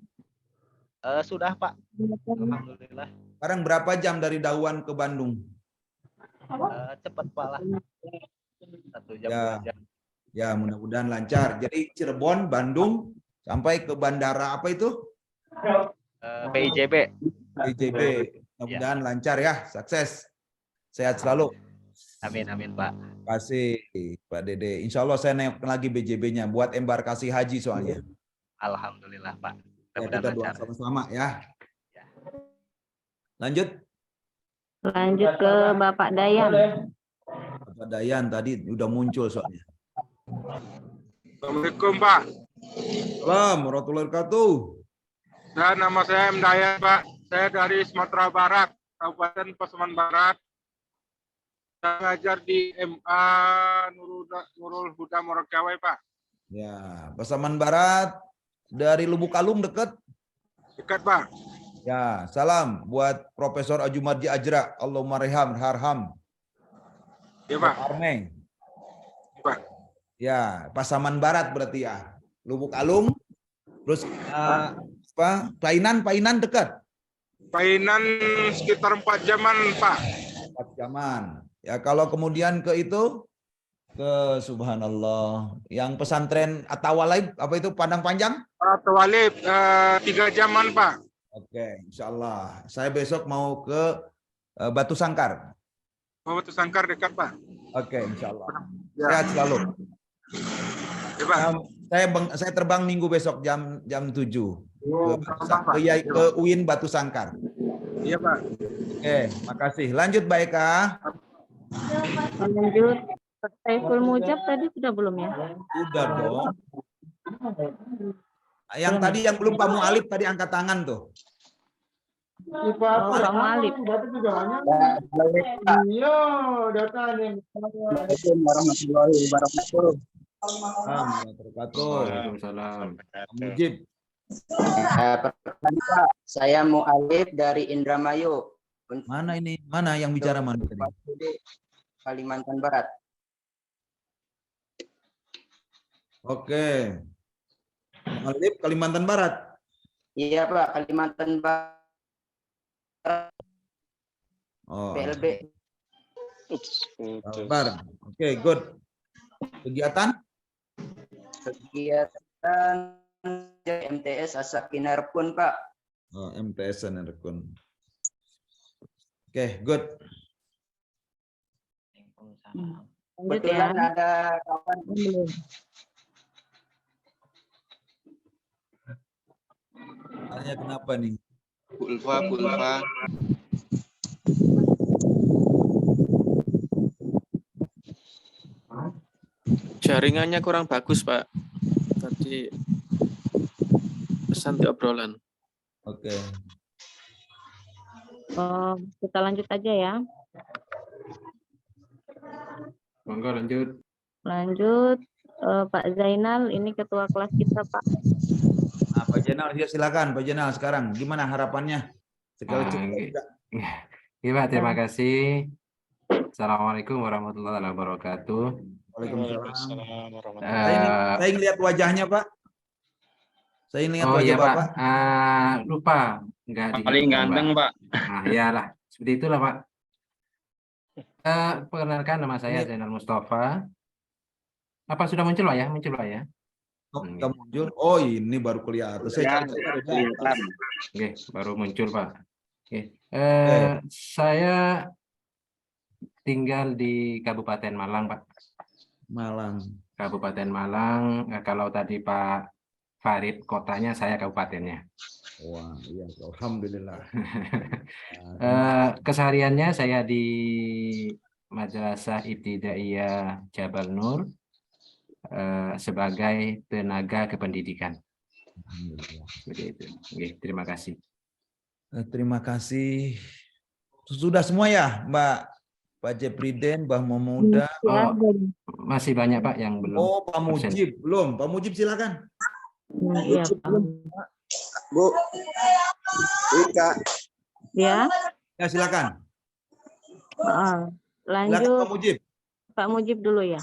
Sudah, Pak. Alhamdulillah. Sekarang berapa jam dari Dawan ke Bandung? Cepat, Pak lah. 1 jam, Ya. 2 jam. Ya, mudah-mudahan lancar. Jadi Cirebon, Bandung, sampai ke bandara apa itu? PIJB. PIJB. Mudah-mudahan lancar ya, sukses. Sehat selalu. Amin, amin, Pak. Terima kasih, Pak Dede. Insya Allah saya naik lagi BJB-nya buat embarkasi haji soalnya. Alhamdulillah, Pak. Ya, kita doa sama-sama ya. Lanjut. Lanjut ke Bapak Dayan. Bapak Dayan tadi udah muncul soalnya. Assalamualaikum Pak. Assalamualaikum warahmatullahi wabarakatuh. Nama saya M. Dayan Pak. Saya dari Sumatera Barat, Kabupaten Pasaman Barat. Saya ngajar di MA Nurul Huda Morokawai Pak. Ya, Pasaman Barat dari Lubuk Alung dekat. Dekat Pak. Ya, salam buat Profesor Ajumardi Ajra. Allahumma harham. Ya Pak. Armeng. Ya, Pak. Ya, Pasaman Barat berarti ya. Lubuk Alung. Terus apa? Painan dekat. Painan sekitar 4 jaman Pak. 4 jaman. Ya, kalau kemudian ke itu ke subhanallah yang pesantren At-Tawalib apa itu Padang Panjang? At-Tawalib 3 jaman Pak. Oke, insya Allah. Saya besok mau ke Batu Sangkar. Oh, Batu Sangkar dekat Pak. Oke, insya Allah. Ya. Sehat selalu. Ya, Pak. Saya terbang minggu besok jam 7 ke UIN Batu Sangkar. Iya Pak. Oke, makasih. Lanjut Mbak Eka. Lanjut. Saiful Mujab tadi sudah belum ya? Sudah dong. Yang tadi yang belum Pak Mu'alif tadi angkat tangan tuh. Oh, Pak Mu'alif. Iya, datanya. Assalamualaikum warahmatullahi wabarakatuh. Waalaikumsalam. Mujib. Pak, saya Mu'alif dari Indramayu. Mana ini? Mana yang bicara mana tadi? Kalimantan Barat. Oke. Mu'alif Kalimantan Barat. Iya Pak, Kalimantan Barat. Oh. PLB. Sabar. Oke, good. Kegiatan? Kegiatan MTS Asakinar pun Pak. Oh, MTS Asakinar. Oke, good. Kebetulan ada kawan belum. Tanya kenapa nih? Pulva. Jaringannya kurang bagus, Pak. Tadi pesan di obrolan. Oke. Kita lanjut aja ya. Monggo lanjut. Lanjut, Pak Zainal, ini ketua kelas kita, Pak. Nah, Pak Zainal, ya silakan Pak Zainal sekarang. Gimana harapannya? Sekali cukup. Iya, Pak, terima kasih. Assalamualaikum warahmatullahi wabarakatuh. Waalaikumsalam. Saya ingin lihat wajahnya, Pak. Saya ingin lihat wajah iya, Bapak. Pak. Lupa. Enggak Paling ganteng, Pak. Nah, iyalah. Seperti itulah, Pak. Perkenalkan, nama saya Zainal Mustafa. Apa sudah muncul, Pak ya? Muncul, Pak ya? Nggak muncul. Oh, ini baru kelihatan. Saya cari. Oke, baru muncul, Pak. Oke. Saya tinggal di Kabupaten Malang, Pak. Malang. Kabupaten Malang. Kalau tadi Pak Farid kotanya, saya kabupatennya. Wah, iya. Alhamdulillah. Kesehariannya saya di Madrasah Ibtidaiyah Jabal Nur sebagai tenaga kependidikan. Seperti itu. Oke, terima kasih. Terima kasih. Sudah semua ya, Pak Jepriden, Mbah Momuda. Masih banyak, Pak, yang belum. Oh, Pak Mujib belum. Pak Mujib silakan. Iya, Pak. Bu, Ika. Ya. Ya, silakan. Lanjut. Silakan, Pak Mujib. Pak Mujib dulu ya.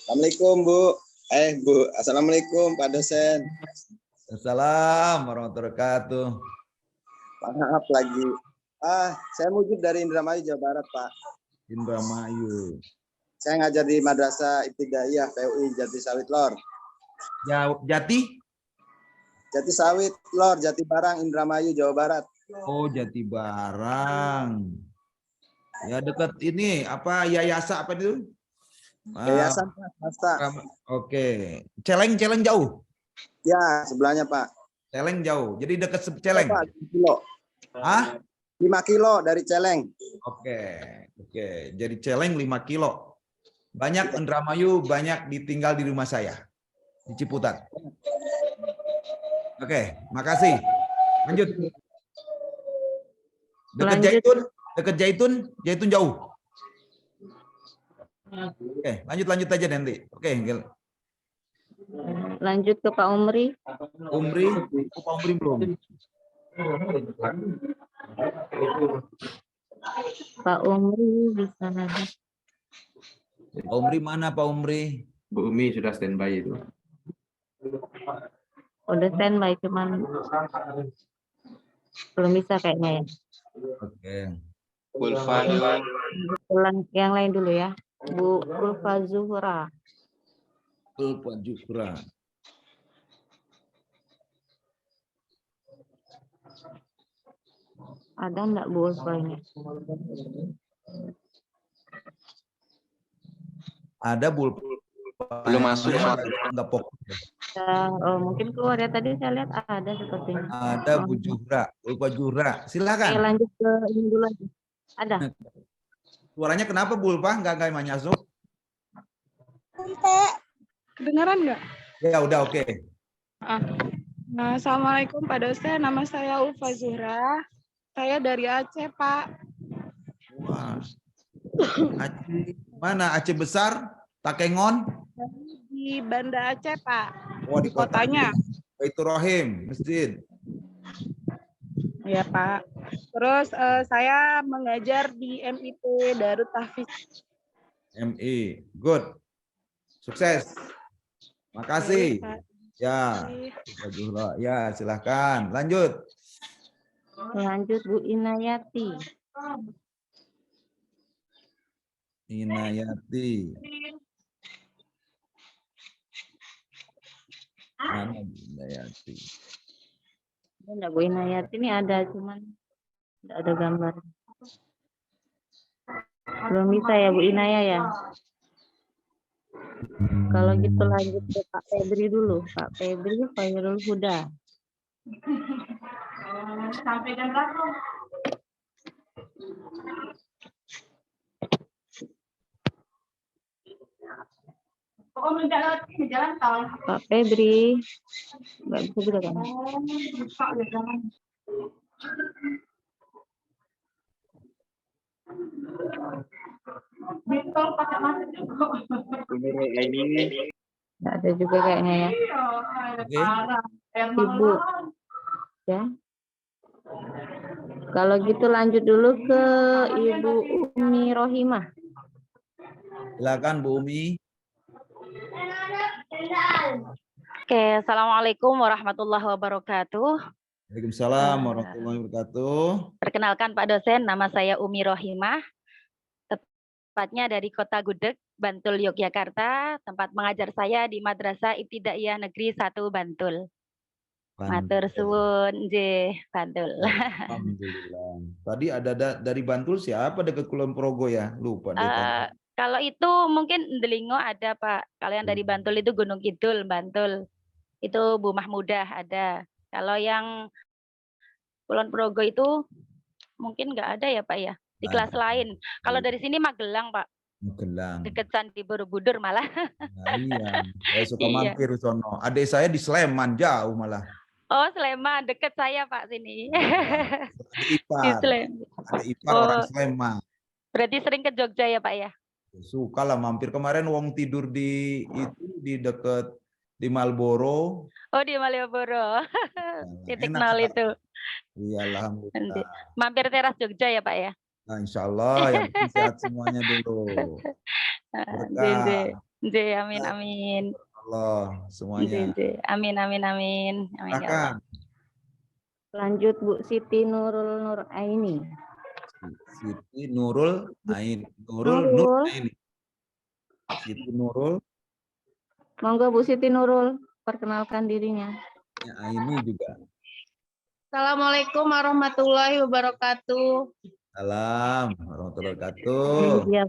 Assalamualaikum, Bu. Bu. Assalamualaikum, Pak dosen. Assalamualaikum warahmatullahi wabarakatuh. Maaf lagi. Saya Mujib dari Indramayu, Jawa Barat, Pak. Indramayu. Saya ngajar di Madrasah Ibtidaiyah PUI Jati Sawit Lor. Jati? Jati Sawit Lor, Jati Barang, Indramayu, Jawa Barat. Oh, Jati Barang. Ya, dekat ini apa yayasan apa itu? Yayasan swasta. Oke. Celeng jauh. Ya, sebelahnya, Pak. Celeng jauh. Jadi dekat Celeng. Pak, 5 kilo. 5 kilo dari Celeng. Oke. Jadi Celeng 5 kilo. Banyak Indramayu, banyak ditinggal di rumah saya di Ciputat. Oke, makasih. Lanjut. Dekat Jaitun jauh. Oke, lanjut aja nanti. Oke, lanjut ke Pak Umri. Pak Umri belum. Pak Umri bisa lagi. Pak Umri mana, Pak Umri? Bu Umi sudah standby itu. Udah standby, cuman belum bisa kayaknya ya. Oke. Ulfa yang lain dulu ya. Bu Ulfa Zuhra. Ulfa Zuhra. Ada enggak Bu Ulfa ini? Ada Bu. Belum masuk. Enggak fokus. Mungkin keluar ya, tadi saya lihat ada sepertinya. Ada Bu Zuhra, Ulfa Zuhra. Silakan. Oke, lanjut ke ini dulu aja. Ada. Suaranya kenapa Bu Ulfa enggak masuk? Kedengaran nggak? Ya udah, oke. Nah, Assalamualaikum Pak dosen, nama saya Ulfa Zuhra. Saya dari Aceh, Pak. Wah. Aceh mana? Aceh besar? Takengon? Di Banda Aceh, Pak. Oh, di kotanya. Baitur Rahim, masjid. Ya, Pak. Terus saya mengajar di MIP Darut Tahfiz. MI, good. Sukses. Makasih. Ya, ya silahkan. Lanjut. Lanjut Bu Inayati. Inayati. Mana Bu Inayati? Enggak Bu Inayati ini ada, cuman enggak ada gambar. Belum bisa ya Bu Inaya ya. Kalau gitu lanjut ke Pak Febri dulu. Pak Febri Khairul Huda. Sampai jam berapa? Pak Febri, nggak bisa juga kan? Nggak ada juga kayaknya ya. Ibu, ya. Kalau gitu lanjut dulu ke Ibu Umi Rohimah. Silakan Bu Umi. Oke, Assalamualaikum warahmatullahi wabarakatuh. Waalaikumsalam warahmatullahi wabarakatuh. Perkenalkan Pak dosen, nama saya Umi Rohimah, tepatnya dari Kota Gudeg, Bantul, Yogyakarta. Tempat mengajar saya di Madrasah Ibtidaiyah Negeri 1 Bantul. Matur suwun, nggih, Bantul. Alhamdulillah. Tadi ada dari Bantul siapa dekat Kulon Progo ya? Lupa deh. Kalau itu mungkin Delingo ada Pak. Kalau yang dari Bantul itu Gunung Kidul, Bantul. Itu Bu Mahmudah ada. Kalau yang Kulon Progo itu mungkin nggak ada ya Pak ya. Di kelas lain. Kalau dari sini Magelang Pak. Magelang. Deket Candi Borobudur malah. Nah, iya. Saya suka mampir di sono. Adik saya di Sleman jauh malah. Oh Sleman, deket saya Pak sini. Ada ipar. Ada ipar orang Sleman. Berarti sering ke Jogja ya Pak ya? Suka lah mampir. Kemarin wong tidur di deket di Marlboro. Oh di Malioboro. Titik nol itu. Iya alhamdulillah. Mampir teras Jogja ya Pak ya? Nah, insya Allah yang penting sehat semuanya dulu. Berkah. Amin amin. Allah semuanya. Amin amin amin. Amin ya Allah. Lanjut Bu Siti Nurul Aini. Siti Nurul Aini. Nurul Aini. Siti Nurul. Monggo Bu Siti Nurul, perkenalkan dirinya. Ya, Aini juga. Assalamualaikum warahmatullahi wabarakatuh. Salam warahmatullahi wabarakatuh. Iya,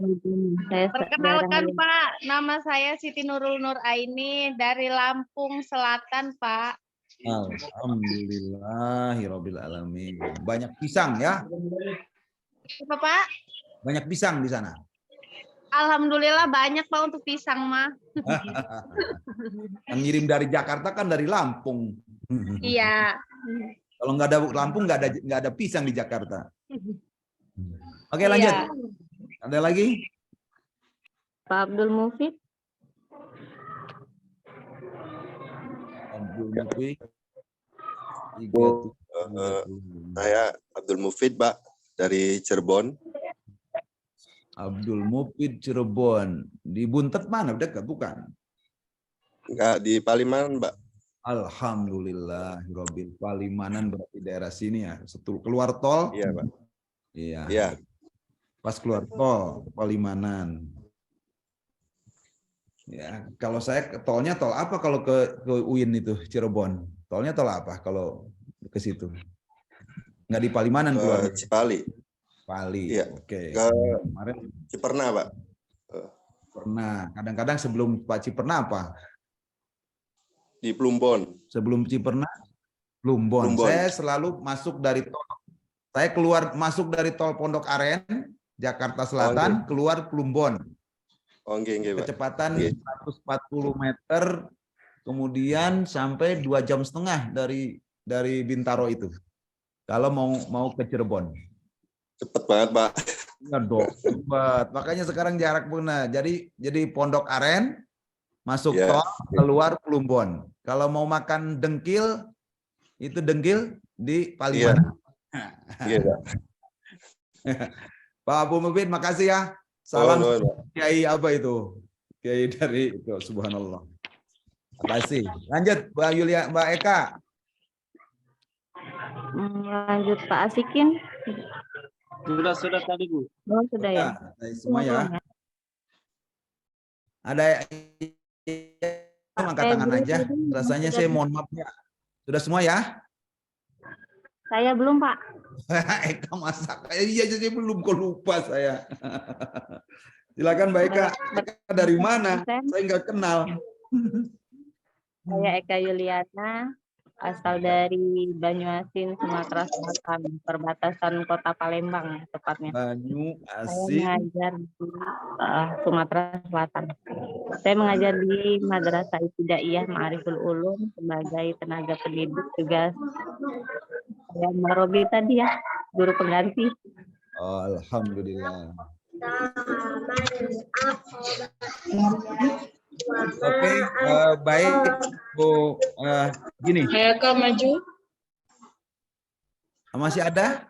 Perkenalkan Pak, nama saya Siti Nurul Nur Aini dari Lampung Selatan Pak. Alhamdulillahirabbil alamin. Banyak pisang ya? Apa Pak? Banyak pisang di sana. Alhamdulillah banyak Pak untuk pisang mah. Yang ngirim dari Jakarta kan dari Lampung. Iya. Kalau nggak ada Lampung nggak ada pisang di Jakarta. Oke lanjut. Iya. Ada lagi? Pak Abdul Mufid. Abdul Mufid. Saya Abdul Mufid Pak dari Cirebon. Abdul Mufid Cirebon. Di Buntet mana? Dekat bukan? Enggak, di Palimanan Pak. Alhamdulillah. Palimanan berarti daerah sini ya. Setelah keluar tol. Iya Pak. Iya. Iya. Pas keluar tol Palimanan. Ya, kalau saya tolnya tol apa kalau ke UIN itu Cirebon? Tolnya tol apa kalau ke situ? Nggak di Palimanan keluar. Cipali. Pali. Iya. Oke. Kemarin Ciperna Pak. Pernah. Kadang-kadang sebelum Pak Ciperna apa? Di Plumbon. Sebelum Ciperna Plumbon. Saya selalu masuk dari tol. Saya masuk dari tol Pondok Aren, Jakarta Selatan, keluar Plumbon. Kecepatan 140 meter, kemudian sampai 2,5 jam dari Bintaro itu. Kalau mau ke Cirebon. Cepet banget, Pak. Ya dong, cepet. Makanya sekarang jarak benar. Jadi Pondok Aren, masuk tol, keluar Plumbon. Kalau mau makan dengkil, itu dengkil di Palimanan. Iya, Pak. Pak Abu Mubin, makasih ya. Salam Kiai apa itu? Kiai dari itu, subhanallah. Makasih. Lanjut, Mbak Eka. Lanjut Pak Asikin. Sudah tadi Bu. Oh, sudah ya. Semua ya. Ada yang angkat tangan aja. Rasanya saya mohon maaf ya. Sudah semua ya? Saya belum, Pak. Eka masak. Iya, jadi belum, kok lupa saya. Silakan Mbak Eka. Eka dari mana? Saya nggak kenal. Saya Eka Yuliana asal dari Banyuasin, Sumatera Selatan, perbatasan Kota Palembang tepatnya. Saya Banyuasin. mengajar di Sumatera Selatan. Saya mengajar di Madrasah Ibtidaiyah Ma'ariful Ulum sebagai tenaga pendidik tugas saya Mbak Robi tadi ya, guru pengganti. Alhamdulillah. Oke, baik Bu. Gini. Kak maju. Masih ada?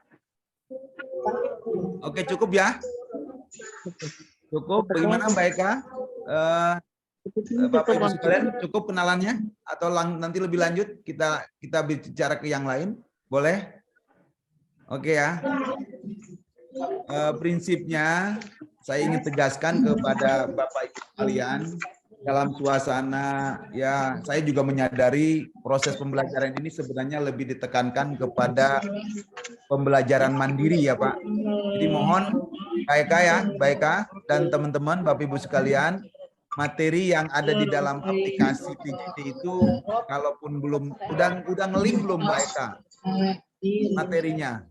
Oke, cukup ya. Cukup. Bagaimana Mbak Eka? Bapak Ibu sekalian, cukup kenalannya atau nanti lebih lanjut kita bicara ke yang lain, boleh? Oke ya. Prinsipnya saya ingin tegaskan kepada Bapak Ibu sekalian, dalam suasana ya saya juga menyadari proses pembelajaran ini sebenarnya lebih ditekankan kepada pembelajaran mandiri ya Pak. Jadi mohon Mbak Eka ya, Mbak Eka dan teman-teman Bapak Ibu sekalian, materi yang ada di dalam aplikasi PJJ itu kalaupun belum udah nge-link belum Mbak Eka materinya?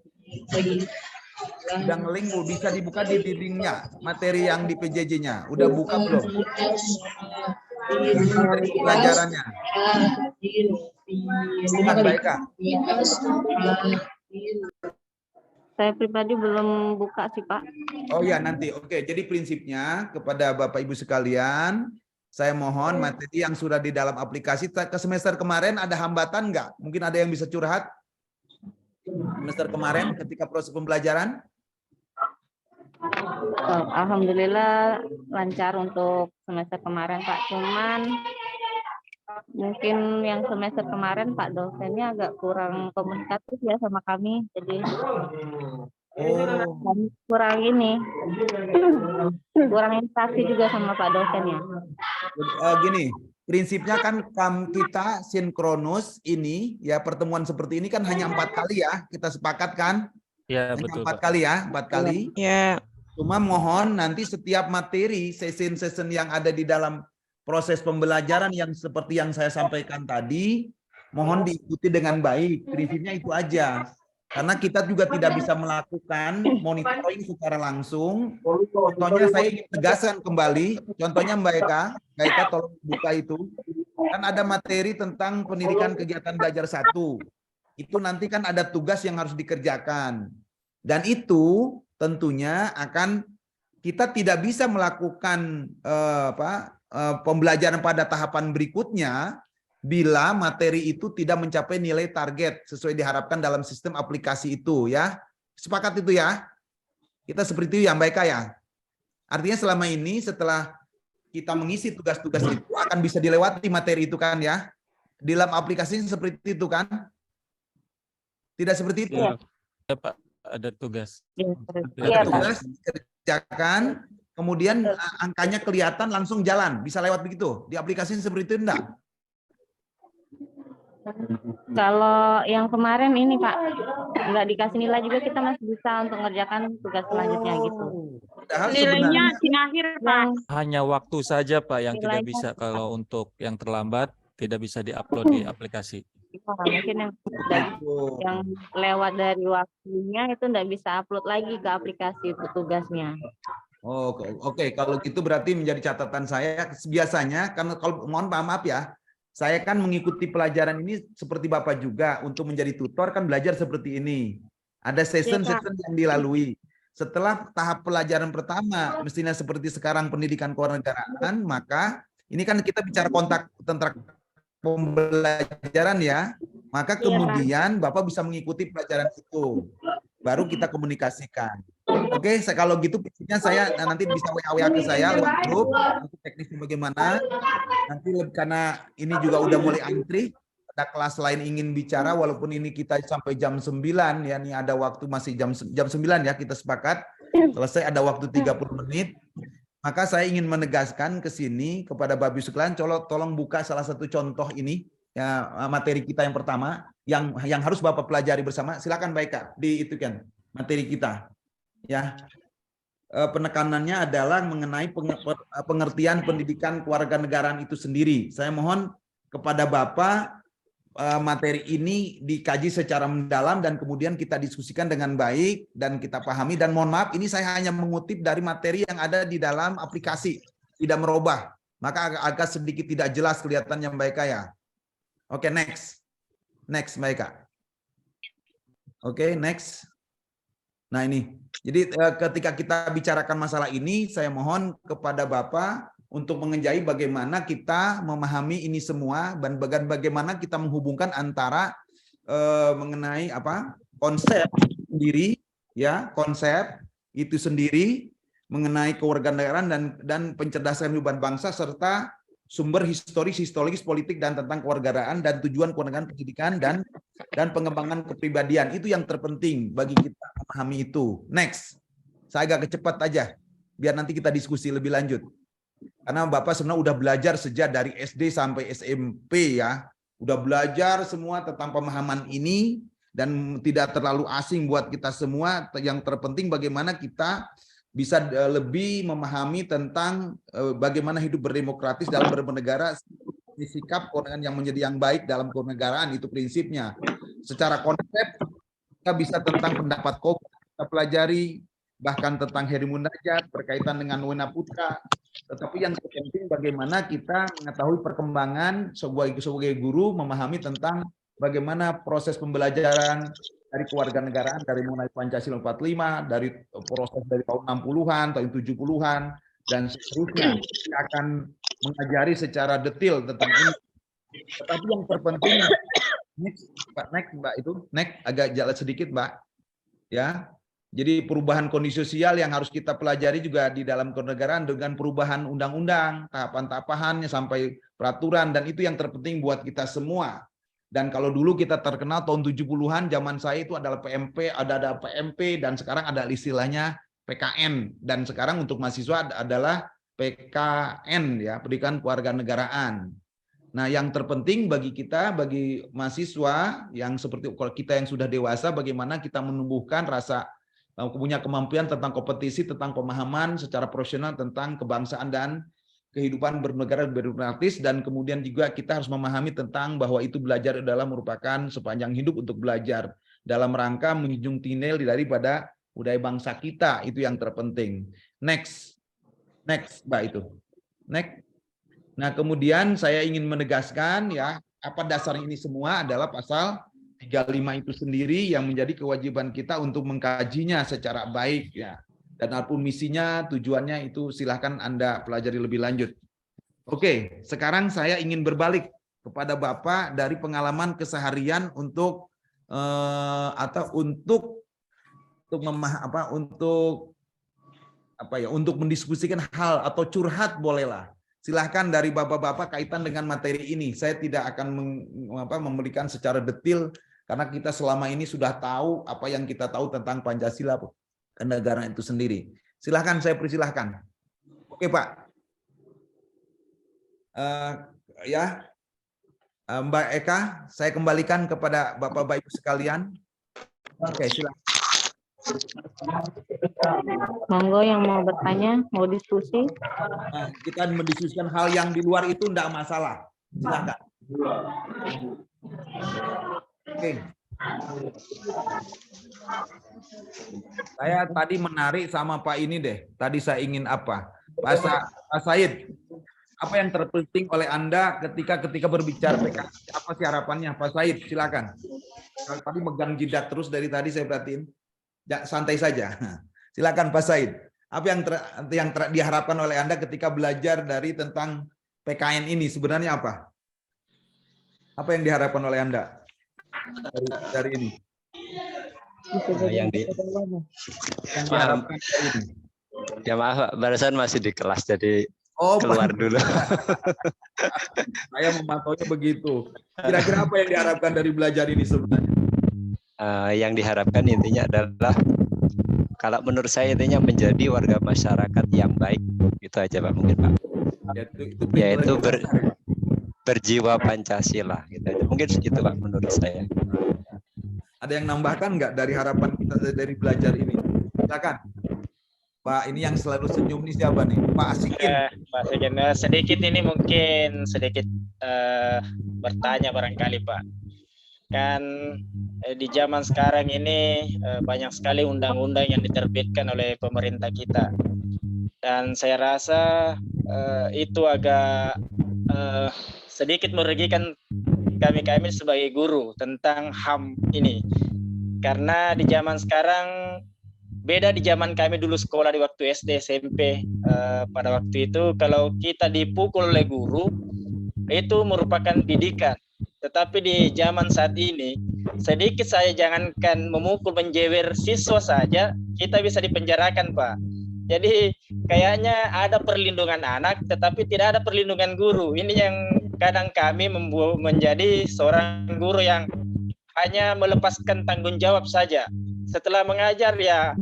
Udah nge-link bisa dibuka di linknya materi yang di PJJ-nya. Udah buka belum? Materi pelajarannya. Bukan Mbak Eka. Saya pribadi belum buka sih Pak. Oh ya nanti. Oke, jadi prinsipnya kepada Bapak Ibu sekalian, saya mohon materi yang sudah di dalam aplikasi ke semester kemarin ada hambatan nggak? Mungkin ada yang bisa curhat? Semester kemarin ketika proses pembelajaran? Alhamdulillah lancar untuk semester kemarin Pak. Cuman mungkin yang semester kemarin Pak dosennya agak kurang komunikatif ya sama kami. Jadi kurang ini, kurang interaksi juga sama Pak dosennya. Gini, prinsipnya kan kita sinkronus ini ya, pertemuan seperti ini kan hanya 4 kali ya, kita sepakat kan? Ya, hanya betul, 4 kali ya, 4 kali. Ya. Cuma mohon nanti setiap materi, session-session yang ada di dalam proses pembelajaran yang seperti yang saya sampaikan tadi, mohon diikuti dengan baik. Prinsipnya itu aja. Karena kita juga tidak bisa melakukan monitoring secara langsung. Contohnya saya ingin tegaskan kembali, contohnya Mbak Eka tolong buka itu. Kan ada materi tentang pendidikan kegiatan belajar 1. Itu nanti kan ada tugas yang harus dikerjakan. Dan itu tentunya akan kita tidak bisa melakukan pembelajaran pada tahapan berikutnya bila materi itu tidak mencapai nilai target sesuai diharapkan dalam sistem aplikasi itu ya. Sepakat itu ya? Kita seperti itu ya Mbak Eka ya? Artinya selama ini setelah kita mengisi tugas-tugas itu akan bisa dilewati materi itu kan ya? Di dalam aplikasi seperti itu kan? Tidak seperti itu? Ya, Pak, ada tugas. Ada tugas dikerjakan, kemudian angkanya kelihatan langsung jalan, bisa lewat begitu. Di aplikasi seperti itu enggak? Kalau yang kemarin ini Pak, nggak dikasih nilai juga kita masih bisa untuk mengerjakan tugas selanjutnya gitu. Nilainya di akhir Pak. Hanya waktu saja Pak yang tidak bisa, kalau untuk yang terlambat tidak bisa diupload di aplikasi. Mungkin yang lewat dari waktunya itu nggak bisa upload lagi ke aplikasi tugasnya. Oh, oke. Kalau gitu berarti menjadi catatan saya. Biasanya, karena kalau mohon maaf ya, saya kan mengikuti pelajaran ini seperti Bapak juga. Untuk menjadi tutor kan belajar seperti ini. Ada session-session yang dilalui. Setelah tahap pelajaran pertama, mestinya seperti sekarang pendidikan kewarganegaraan, maka ini kan kita bicara kontak tentang pembelajaran ya. Maka kemudian Bapak bisa mengikuti pelajaran itu. Baru kita komunikasikan. Oke, kalau gitu prinsipnya saya nanti bisa WA ke saya lewat grup, nanti teknisnya bagaimana. Nanti karena ini juga udah mulai antri, ada kelas lain ingin bicara walaupun ini kita sampai jam 9 ya, ini ada waktu masih jam 9 ya, kita sepakat. Selesai ada waktu 30 menit. Maka saya ingin menegaskan ke sini kepada Bapak Ibu sekalian, tolong buka salah satu contoh ini ya, materi kita yang pertama yang harus Bapak pelajari bersama. Silakan Mbak Eka di itu kan materi kita. Ya, penekanannya adalah mengenai pengertian pendidikan kewarganegaraan itu sendiri. Saya mohon kepada Bapak materi ini dikaji secara mendalam dan kemudian kita diskusikan dengan baik dan kita pahami. Dan mohon maaf, ini saya hanya mengutip dari materi yang ada di dalam aplikasi, tidak merubah. Maka agak sedikit tidak jelas kelihatannya Mbak Eka ya. Oke, next. Next Mbak Eka. Oke, next. Nah ini, jadi ketika kita bicarakan masalah ini, saya mohon kepada Bapak untuk mengenjai bagaimana kita memahami ini semua dan bagaimana kita menghubungkan antara mengenai konsep sendiri, ya konsep itu sendiri mengenai kewarganegaraan dan pencerdasan kehidupan bangsa serta sumber historis politik dan tentang kewarganegaraan dan tujuan kewarganegaraan pendidikan dan pengembangan kepribadian. Itu yang terpenting bagi kita memahami itu. Next, saya agak kecepat aja biar nanti kita diskusi lebih lanjut. Karena Bapak sebenarnya udah belajar sejak dari SD sampai SMP ya. Udah belajar semua tentang pemahaman ini dan tidak terlalu asing buat kita semua. Yang terpenting bagaimana kita bisa lebih memahami tentang bagaimana hidup berdemokratis dalam bernegara, sikap kewarganegaraan yang menjadi yang baik dalam kewarganegaraan, itu prinsipnya. Secara konsep kita bisa tentang pendapat kita pelajari, bahkan tentang Heri Munajat berkaitan dengan Wena Putra. Tetapi yang terpenting bagaimana kita mengetahui perkembangan sebagai guru, memahami tentang bagaimana proses pembelajaran dari kewarganegaraan dari mulai Pancasila 45, dari proses dari tahun 60-an, tahun 70-an dan seterusnya. Kita akan mengajari secara detail tentang ini. Tetapi yang terpenting next agak jalan sedikit, Mbak. Ya. Jadi perubahan kondisi sosial yang harus kita pelajari juga di dalam kewarganegaraan dengan perubahan undang-undang, tahapan-tahapannya sampai peraturan, dan itu yang terpenting buat kita semua. Dan kalau dulu kita terkenal tahun 70-an, zaman saya itu adalah PMP, ada PMP, dan sekarang ada istilahnya PKN. Dan sekarang untuk mahasiswa adalah PKN, ya, Pendidikan Kewarganegaraan. Nah, yang terpenting bagi kita, bagi mahasiswa, yang seperti kalau kita yang sudah dewasa, bagaimana kita menumbuhkan rasa punya kemampuan tentang kompetisi, tentang pemahaman secara profesional tentang kebangsaan dan kehidupan bernegara berdemokratis, dan kemudian juga kita harus memahami tentang bahwa itu belajar adalah merupakan sepanjang hidup untuk belajar dalam rangka menjunjung tinggi daripada budaya bangsa kita, itu yang terpenting. Next Mbak itu. Next. Nah, kemudian saya ingin menegaskan ya, apa dasar ini semua adalah pasal 35 itu sendiri yang menjadi kewajiban kita untuk mengkajinya secara baik ya. Dan apapun misinya, tujuannya itu silahkan Anda pelajari lebih lanjut. Oke, sekarang saya ingin berbalik kepada Bapak dari pengalaman keseharian untuk untuk mendiskusikan hal atau curhat bolehlah. Silahkan dari Bapak-bapak kaitan dengan materi ini. Saya tidak akan memberikan secara detail karena kita selama ini sudah tahu apa yang kita tahu tentang Pancasila kenegaraan itu sendiri. Silahkan, saya persilahkan. Oke Pak. Mbak Eka, saya kembalikan kepada Bapak-bapak Ibu sekalian. Oke, silakan. Monggo yang mau bertanya, mau diskusi. Nah, kita mendiskusikan hal yang di luar itu tidak masalah. Silakan. Oke. Saya tadi menarik sama Pak ini deh. Tadi saya ingin apa? Pak Said, apa yang terpenting oleh Anda ketika berbicara PKS? Apa sih harapannya? Pak Said, silakan. Tadi megang jidat terus dari tadi saya perhatiin. Ya, santai saja. Silakan Pak Said. Apa yang diharapkan oleh Anda ketika belajar dari tentang PKN ini sebenarnya apa? Apa yang diharapkan oleh Anda dari ini? Yang diharapkan ini. Ya maaf, barusan masih di kelas jadi keluar dulu. Saya memantaunya begitu. Kira-kira apa yang diharapkan dari belajar ini sebenarnya? Yang diharapkan intinya adalah, kalau menurut saya intinya menjadi warga masyarakat yang baik. Itu aja Pak, mungkin Pak. Yaitu berjiwa Pancasila. Gitu. Mungkin segitu Pak menurut saya. Ada yang nambahkan nggak dari harapan kita dari belajar ini? Silakan. Pak, ini yang selalu senyum nih siapa nih? Pak Asikin. Pak Asikin, sedikit ini mungkin sedikit bertanya barangkali Pak. kan di zaman sekarang ini banyak sekali undang-undang yang diterbitkan oleh pemerintah kita, dan saya rasa itu agak sedikit merugikan kami sebagai guru tentang HAM ini, karena di zaman sekarang beda di zaman kami dulu sekolah di waktu SD SMP. Pada waktu itu kalau kita dipukul oleh guru itu merupakan didikan. Tetapi di zaman saat ini, sedikit saya jangankan memukul, menjewer siswa saja, kita bisa dipenjarakan, Pak. Jadi kayaknya ada perlindungan anak, tetapi tidak ada perlindungan guru. Ini yang kadang kami menjadi seorang guru yang hanya melepaskan tanggung jawab saja. Setelah mengajar ya,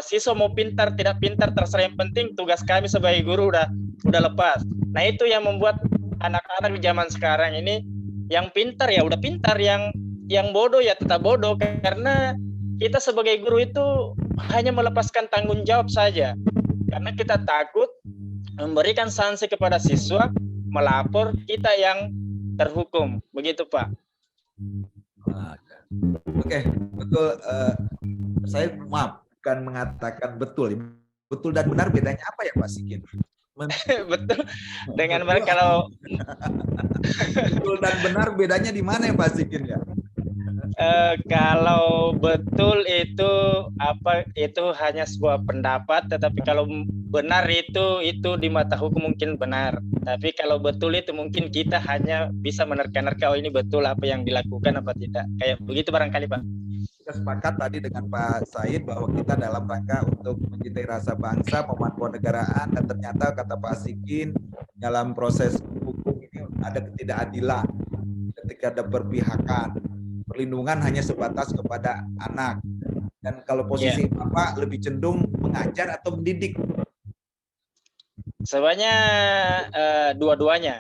siswa mau pintar, tidak pintar, terserah, yang penting tugas kami sebagai guru udah lepas. Nah itu yang membuat anak-anak di zaman sekarang ini, yang pintar ya udah pintar, yang bodoh ya tetap bodoh, karena kita sebagai guru itu hanya melepaskan tanggung jawab saja, karena kita takut memberikan sanksi kepada siswa, melapor, kita yang terhukum, begitu Pak. Oke, betul. Saya maaf bukan mengatakan betul dan benar, bedanya apa ya Pak Sikin? Betul dengan mereka kalau betul dan benar bedanya di mana ya Pak Sikin ya? Kalau betul itu itu hanya sebuah pendapat, tetapi kalau benar itu di mata hukum mungkin benar, tapi kalau betul itu mungkin kita hanya bisa menerka-nerka, oh ini betul apa yang dilakukan apa tidak, kayak begitu barangkali Pak. Kita sepakat tadi dengan Pak Said bahwa kita dalam rangka untuk mencintai rasa bangsa, pemantauan negaraan, dan ternyata kata Pak Sikin dalam proses hukum ini ada ketidakadilan ketika ada perpihakan, perlindungan hanya sebatas kepada anak, dan kalau posisi Bapak lebih cenderung mengajar atau mendidik? Sebenarnya dua-duanya.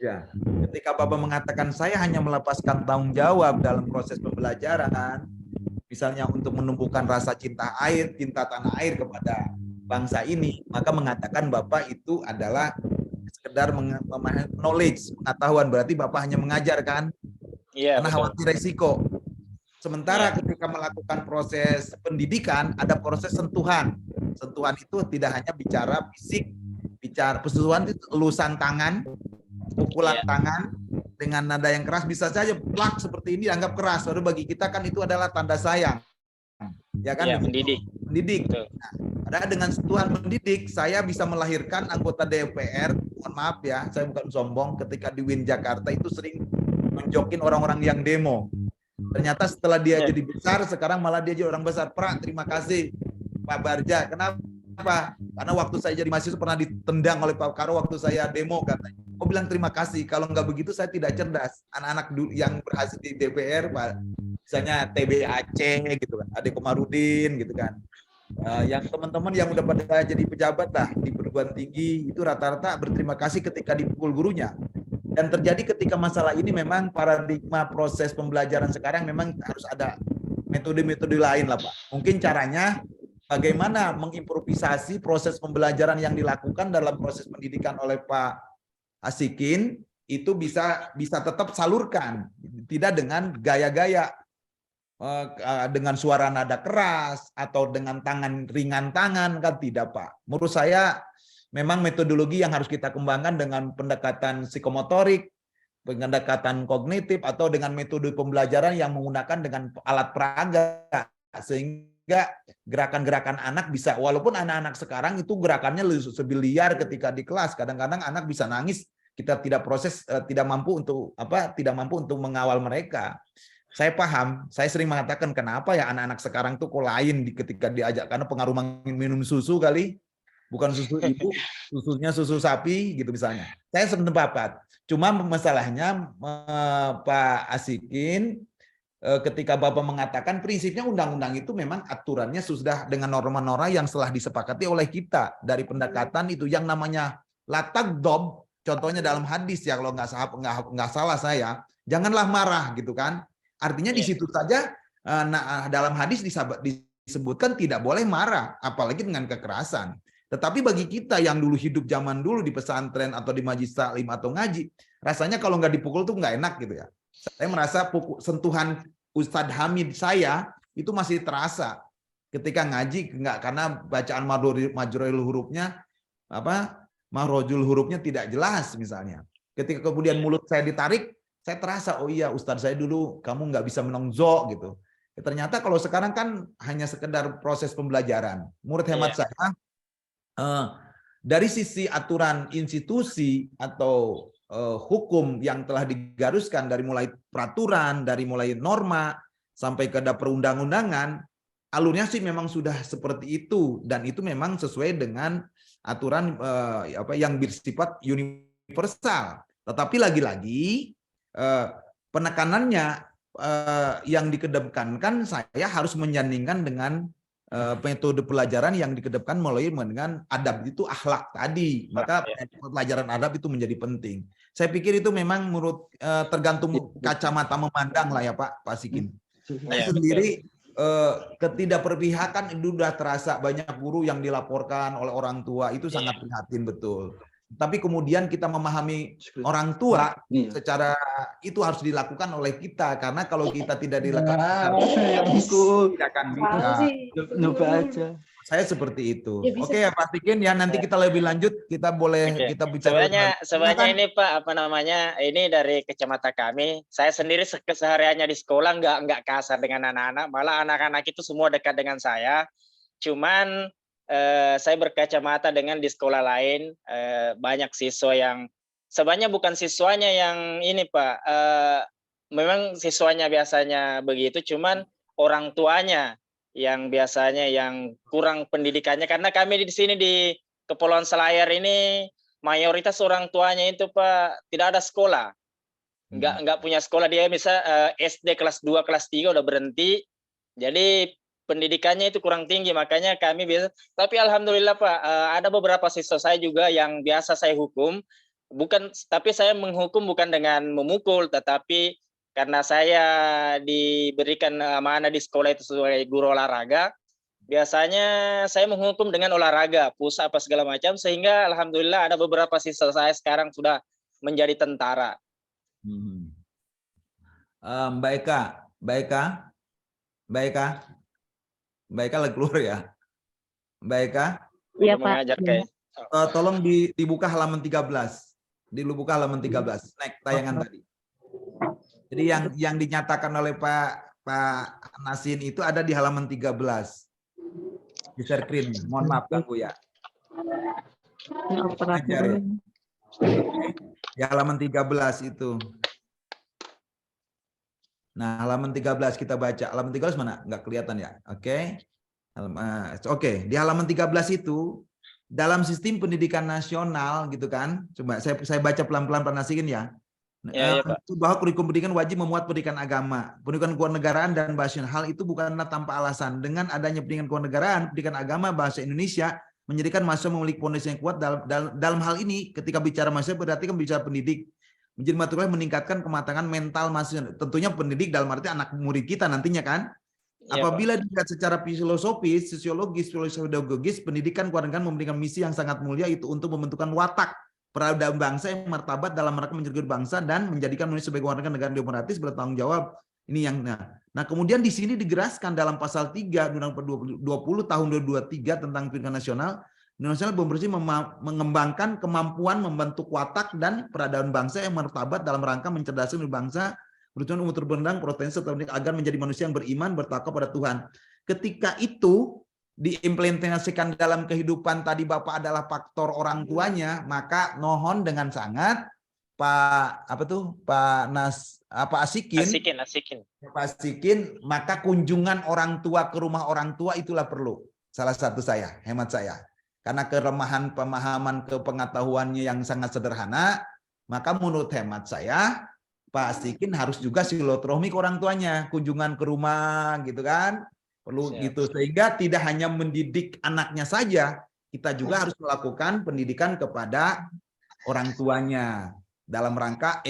Ya, ketika Bapak mengatakan saya hanya melepaskan tanggung jawab dalam proses pembelajaran, misalnya untuk menumbuhkan rasa cinta air, cinta tanah air kepada bangsa ini, maka mengatakan Bapak itu adalah sekedar knowledge, pengetahuan, berarti Bapak hanya mengajarkan karena khawatir resiko. Sementara ketika melakukan proses pendidikan, ada proses sentuhan. Sentuhan itu tidak hanya bicara fisik, bicara sentuhan itu elusan tangan, pukulan tangan dengan nada yang keras, bisa saja plak seperti ini dianggap keras, lalu bagi kita kan itu adalah tanda sayang, ya kan? Mendidik. Nah, ada dengan sentuhan mendidik, saya bisa melahirkan anggota DPR. Mohon maaf ya, saya bukan sombong, ketika di Win Jakarta itu sering menjokin orang-orang yang demo. Ternyata setelah dia jadi besar, sekarang malah dia jadi orang besar. Terima kasih Pak Barja. Kenapa? Karena waktu saya jadi mahasiswa pernah ditendang oleh Pak Karo waktu saya demo, katanya. Aku bilang terima kasih, kalau nggak begitu saya tidak cerdas. Anak-anak yang berhasil di DPR, Pak, misalnya TBAC gitu kan, Ade Komarudin gitu kan. Yang teman-teman yang udah pada jadi pejabat lah di perguruan tinggi itu rata-rata berterima kasih ketika dipukul gurunya. Dan terjadi ketika masalah ini memang paradigma proses pembelajaran sekarang memang harus ada metode-metode lain lah Pak. Mungkin caranya bagaimana mengimprovisasi proses pembelajaran yang dilakukan dalam proses pendidikan oleh Pak Asikin itu bisa tetap salurkan, tidak dengan gaya-gaya dengan suara nada keras atau dengan tangan ringan tangan, kan tidak Pak. Menurut saya memang metodologi yang harus kita kembangkan dengan pendekatan psikomotorik, pendekatan kognitif, atau dengan metode pembelajaran yang menggunakan dengan alat peraga, sehingga gerakan-gerakan anak bisa, walaupun anak-anak sekarang itu gerakannya lebih liar ketika di kelas, kadang-kadang anak bisa nangis, kita tidak mampu untuk mengawal mereka. Saya paham, saya sering mengatakan kenapa ya anak-anak sekarang tuh kok lain ketika diajak, karena pengaruh minum susu kali. Bukan susu ibu, susunya susu sapi gitu misalnya. Saya sependapat. Cuma masalahnya Pak Asikin, ketika Bapak mengatakan prinsipnya undang-undang itu memang aturannya sudah dengan norma-norma yang telah disepakati oleh kita. Dari pendekatan itu yang namanya latagdob, contohnya dalam hadis ya, kalau nggak salah saya, janganlah marah gitu kan. Artinya di situ saja dalam hadis disebutkan tidak boleh marah, apalagi dengan kekerasan. Tetapi bagi kita yang dulu hidup zaman dulu di pesantren atau di majlis taklim atau ngaji, rasanya kalau nggak dipukul tuh nggak enak gitu ya. Saya merasa sentuhan Ustadz Hamid saya itu masih terasa ketika ngaji, enggak, karena bacaan majrul hurufnya mahrojul hurufnya tidak jelas misalnya. Ketika kemudian mulut saya ditarik, saya terasa, oh iya Ustadz saya dulu kamu nggak bisa menongzo gitu. Ya, ternyata kalau sekarang kan hanya sekedar proses pembelajaran. Menurut hemat saya, dari sisi aturan institusi atau hukum yang telah digariskan dari mulai peraturan, dari mulai norma sampai ke perundang-undangan, alurnya sih memang sudah seperti itu, dan itu memang sesuai dengan aturan yang bersifat universal. Tetapi lagi-lagi penekanannya yang dikedepankan, saya harus menyandingkan dengan metode pelajaran yang dikedepankan melalui dengan adab itu akhlak tadi. Maka pelajaran adab itu menjadi penting. Saya pikir itu memang menurut tergantung kacamata memandang lah ya Pak Sikin. Saya sendiri ketidakperpihakan itu sudah terasa, banyak guru yang dilaporkan oleh orang tua, itu sangat prihatin betul. Tapi kemudian kita memahami orang tua secara itu harus dilakukan oleh kita, karena kalau kita tidak dilakukan tidak akan bisa. Saya seperti itu. Oke ya Pak Sikin ya, nanti kita lebih lanjut, kita boleh kita bicara. Sebenarnya ini Pak, ini dari kacamata kami, saya sendiri kesehariannya di sekolah nggak kasar dengan anak-anak, malah anak-anak itu semua dekat dengan saya. Cuman saya berkacamata dengan di sekolah lain, banyak siswa yang sebenarnya bukan siswanya yang ini Pak, memang siswanya biasanya begitu, cuman orang tuanya yang biasanya yang kurang pendidikannya, karena kami di sini di Kepulauan Selayar ini mayoritas orang tuanya itu Pak tidak ada sekolah, nggak punya sekolah, dia bisa SD kelas 2 kelas 3 udah berhenti, jadi pendidikannya itu kurang tinggi, makanya kami biasa. Tapi alhamdulillah Pak, ada beberapa siswa saya juga yang biasa saya hukum, tapi saya menghukum bukan dengan memukul, tetapi karena saya diberikan amanah di sekolah itu sebagai guru olahraga, biasanya saya menghukum dengan olahraga, push apa segala macam, sehingga alhamdulillah ada beberapa siswa saya sekarang sudah menjadi tentara. Mbak Eka lagi keluar ya? Mbak Eka? Iya Pak. Tolong dibuka halaman 13. Dibuka halaman 13. Next tayangan tadi. Jadi yang dinyatakan oleh Pak Nasin itu ada di halaman 13. Di share screen. Mohon maaf ganggu ya. Di halaman 13 itu. Nah, halaman 13 kita baca. Halaman 13 mana? Nggak kelihatan ya? Oke. Oke, di halaman 13 itu dalam sistem pendidikan nasional gitu kan. Coba saya baca pelan-pelan Pak Nasikin ya. Bahwa kurikulum pendidikan wajib memuat pendidikan agama, pendidikan kewarganegaraan dan bahasa. Hal itu bukanlah tanpa alasan. Dengan adanya pendidikan kewarganegaraan, pendidikan agama, bahasa Indonesia menjadikan mahasiswa memiliki fondasi yang kuat dalam hal ini. Ketika bicara mahasiswa berarti kan bicara pendidik. Menjadi materi meningkatkan kematangan mental mahasiswa. Tentunya pendidik dalam arti anak murid kita nantinya kan. Apabila dilihat secara filosofis, sosiologis, pedagogis, pendidikan kewarganegaraan memberikan misi yang sangat mulia, itu untuk membentukkan watak peradaban bangsa yang martabat dalam rangka menjaga bangsa dan menjadikan Indonesia sebagai warga negara demokratis bertanggung jawab. Ini yang nah kemudian di sini digeraskan dalam pasal 3 Undang-Undang 20 tahun 2023 tentang pendidikan nasional. Nasional bersih mengembangkan kemampuan membentuk watak dan peradaban bangsa yang martabat dalam rangka mencerdaskan bangsa bertujuan umum terbendang potensi agar menjadi manusia yang beriman bertakwa pada Tuhan. Ketika itu diimplementasikan dalam kehidupan tadi Bapak adalah faktor orang tuanya, maka mohon dengan sangat Pak Asikin, maka kunjungan orang tua ke rumah orang tua itulah perlu. Salah satu saya, hemat saya. Karena kelemahan pemahaman kepengetahuannya yang sangat sederhana, maka menurut hemat saya, Pak Asikin harus juga silaturahmi ke orang tuanya, kunjungan ke rumah gitu kan, perlu gitu, sehingga tidak hanya mendidik anaknya saja, kita juga harus melakukan pendidikan kepada orang tuanya dalam rangka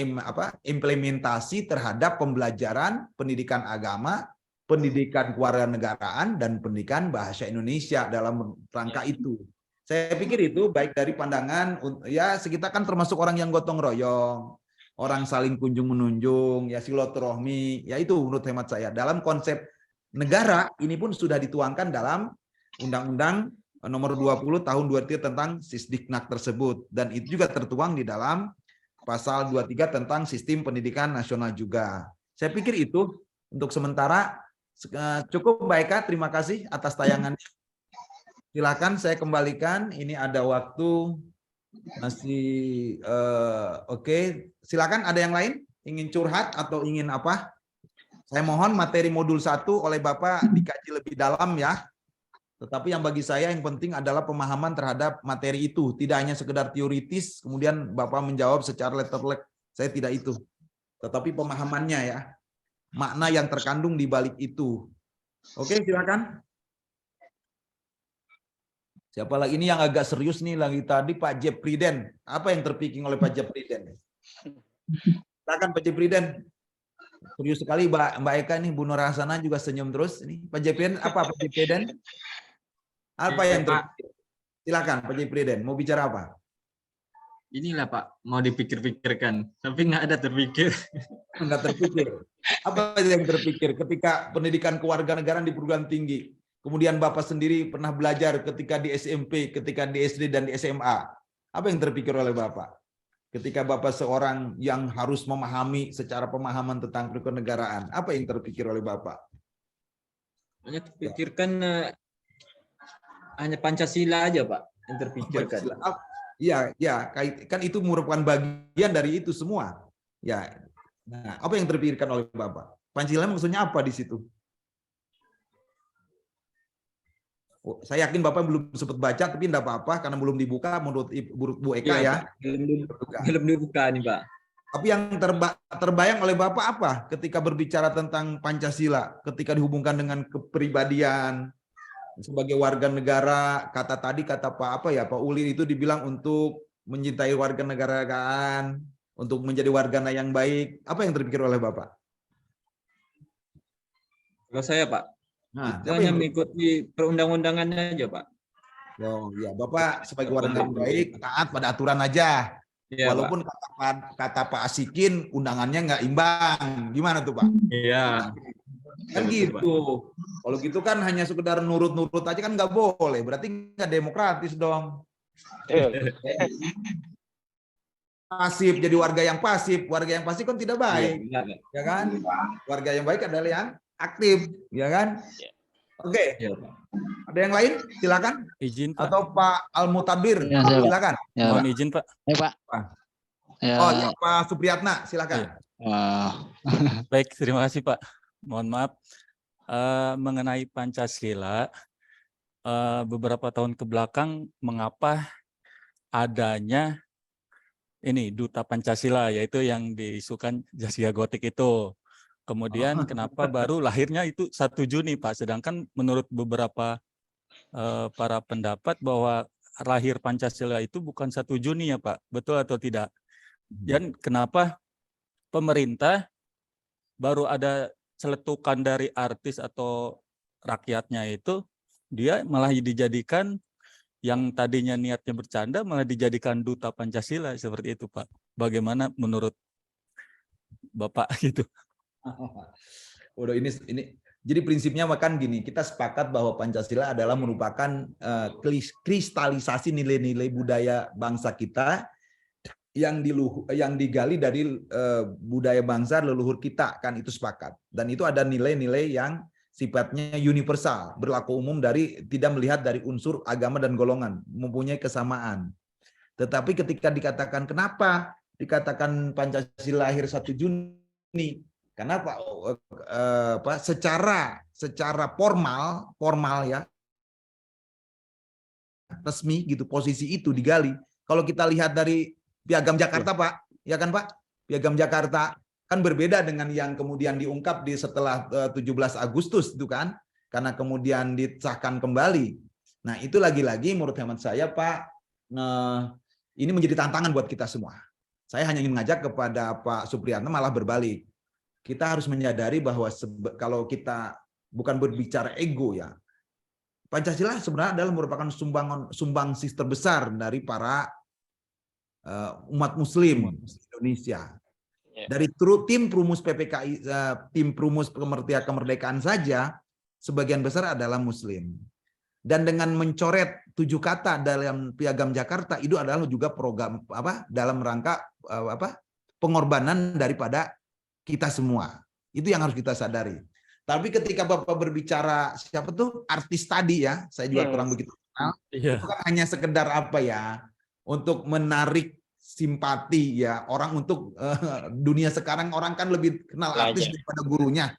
implementasi terhadap pembelajaran pendidikan agama, pendidikan kewarganegaraan dan pendidikan bahasa Indonesia dalam rangka itu. Saya pikir itu baik dari pandangan, ya kita kan termasuk orang yang gotong royong. orang saling kunjung menunjung, ya silaturahmi, ya itu menurut hemat saya. Dalam konsep negara ini pun sudah dituangkan dalam Undang-Undang Nomor 20 Tahun 2003 tentang Sisdiknak tersebut, dan itu juga tertuang di dalam Pasal 23 tentang Sistem Pendidikan Nasional juga. Saya pikir itu untuk sementara cukup. Mbak Eka, terima kasih atas tayangannya. Silakan saya kembalikan. Ini ada waktu masih oke. Silakan, ada yang lain ingin curhat atau ingin apa? Saya mohon materi modul 1 oleh Bapak dikaji lebih dalam ya. Tetapi yang bagi saya yang penting adalah pemahaman terhadap materi itu. Tidak hanya sekedar teoritis, kemudian Bapak menjawab secara letterlek. Saya tidak itu. Tetapi pemahamannya ya. Makna yang terkandung di balik itu. Oke, silakan. Siapa lagi ini yang agak serius nih lagi tadi, Pak Jepriden. Apa yang terpikir oleh Pak Jepriden? Silakan Pak Jepriden. Serius sekali Mbak Eka nih, Bu Nur Hasana juga senyum terus. Ini Pak Jepriden, apa Pak Jepriden? Apa yang terpikir? Silakan Pak Jepriden, mau bicara apa? Inilah Pak, mau dipikir-pikirkan, tapi nggak ada terpikir. Nggak terpikir. Apa yang terpikir ketika pendidikan kewarganegaraan di perguruan tinggi? Kemudian Bapak sendiri pernah belajar ketika di SMP, ketika di SD dan di SMA. Apa yang terpikir oleh Bapak? Ketika Bapak seorang yang harus memahami secara pemahaman tentang kewarganegaraan, apa yang terpikir oleh Bapak? Hanya terpikirkan hanya Pancasila aja Pak yang terpikirkan. Iya, ya, kan itu merupakan bagian dari itu semua. Ya. Nah, apa yang terpikirkan oleh Bapak? Pancasila maksudnya apa di situ? Oh, saya yakin Bapak belum sempat baca, tapi tidak apa-apa karena belum dibuka menurut Bu Eka ya. Belum dibuka nih Pak. Tapi yang terbayang oleh Bapak apa ketika berbicara tentang Pancasila, ketika dihubungkan dengan kepribadian sebagai warga negara, kata Pak Uli itu dibilang untuk mencintai warga negaraan, untuk menjadi warga yang baik. Apa yang terpikir oleh Bapak? Kalau saya Pak, itu hanya mengikuti perundang-undangannya aja Pak. Oh ya, Bapak sebagai warga yang baik taat pada aturan aja. Ya, walaupun kata Pak Asikin undangannya nggak imbang, gimana tuh Pak? Iya. Kan gitu. Kalau gitu kan hanya sekedar nurut-nurut aja kan nggak boleh. Berarti nggak demokratis dong. Pasif, jadi warga yang pasif. Warga yang pasif kan tidak baik, ya kan? Warga yang baik adalah yang aktif, ya kan? Oke. Ada yang lain? Silakan. Izin Pak. Atau Pak Al-Mutabir, ya, silakan. Ya, mohon izin Pak. Ya Pak. Ya. Oh ya, Pak Supriyatna, silakan. Ya. Baik, terima kasih Pak. Mohon maaf, mengenai Pancasila, beberapa tahun ke belakang mengapa adanya ini Duta Pancasila, yaitu yang diisukan Zaskia Gotik itu. Kemudian kenapa baru lahirnya itu 1 Juni Pak, sedangkan menurut beberapa para pendapat bahwa lahir Pancasila itu bukan 1 Juni ya Pak, betul atau tidak? Dan kenapa pemerintah baru ada celetukan dari artis atau rakyatnya itu, dia malah dijadikan yang tadinya niatnya bercanda malah dijadikan Duta Pancasila seperti itu Pak. Bagaimana menurut Bapak gitu? Udah ini jadi prinsipnya makan gini, kita sepakat bahwa Pancasila adalah merupakan kristalisasi nilai-nilai budaya bangsa kita yang digali dari budaya bangsa leluhur kita, kan itu sepakat. Dan itu ada nilai-nilai yang sifatnya universal, berlaku umum, dari tidak melihat dari unsur agama dan golongan, mempunyai kesamaan. Tetapi ketika dikatakan kenapa dikatakan Pancasila lahir 1 Juni? Karena secara formal ya, resmi gitu, posisi itu digali. Kalau kita lihat dari Piagam Jakarta Pak, ya kan Pak? Piagam Jakarta kan berbeda dengan yang kemudian diungkap di setelah 17 Agustus itu kan, karena kemudian disahkan kembali. Nah itu lagi-lagi menurut hemat saya Pak, ini menjadi tantangan buat kita semua. Saya hanya ingin mengajak kepada Pak Supriyatna malah berbalik. Kita harus menyadari bahwa kalau kita bukan berbicara ego ya, Pancasila sebenarnya adalah merupakan sumbangsi terbesar dari para umat Muslim Indonesia. Dari tim Prumus PPKI, tim Prumus Kemerdekaan saja, sebagian besar adalah Muslim. Dan dengan mencoret 7 kata dalam Piagam Jakarta, itu adalah juga program dalam rangka pengorbanan daripada kita semua. Itu yang harus kita sadari. Tapi ketika Bapak berbicara siapa tuh artis tadi ya, saya juga kurang begitu kenal. Itu kan hanya sekedar untuk menarik simpati ya orang untuk dunia sekarang, orang kan lebih kenal artis daripada gurunya.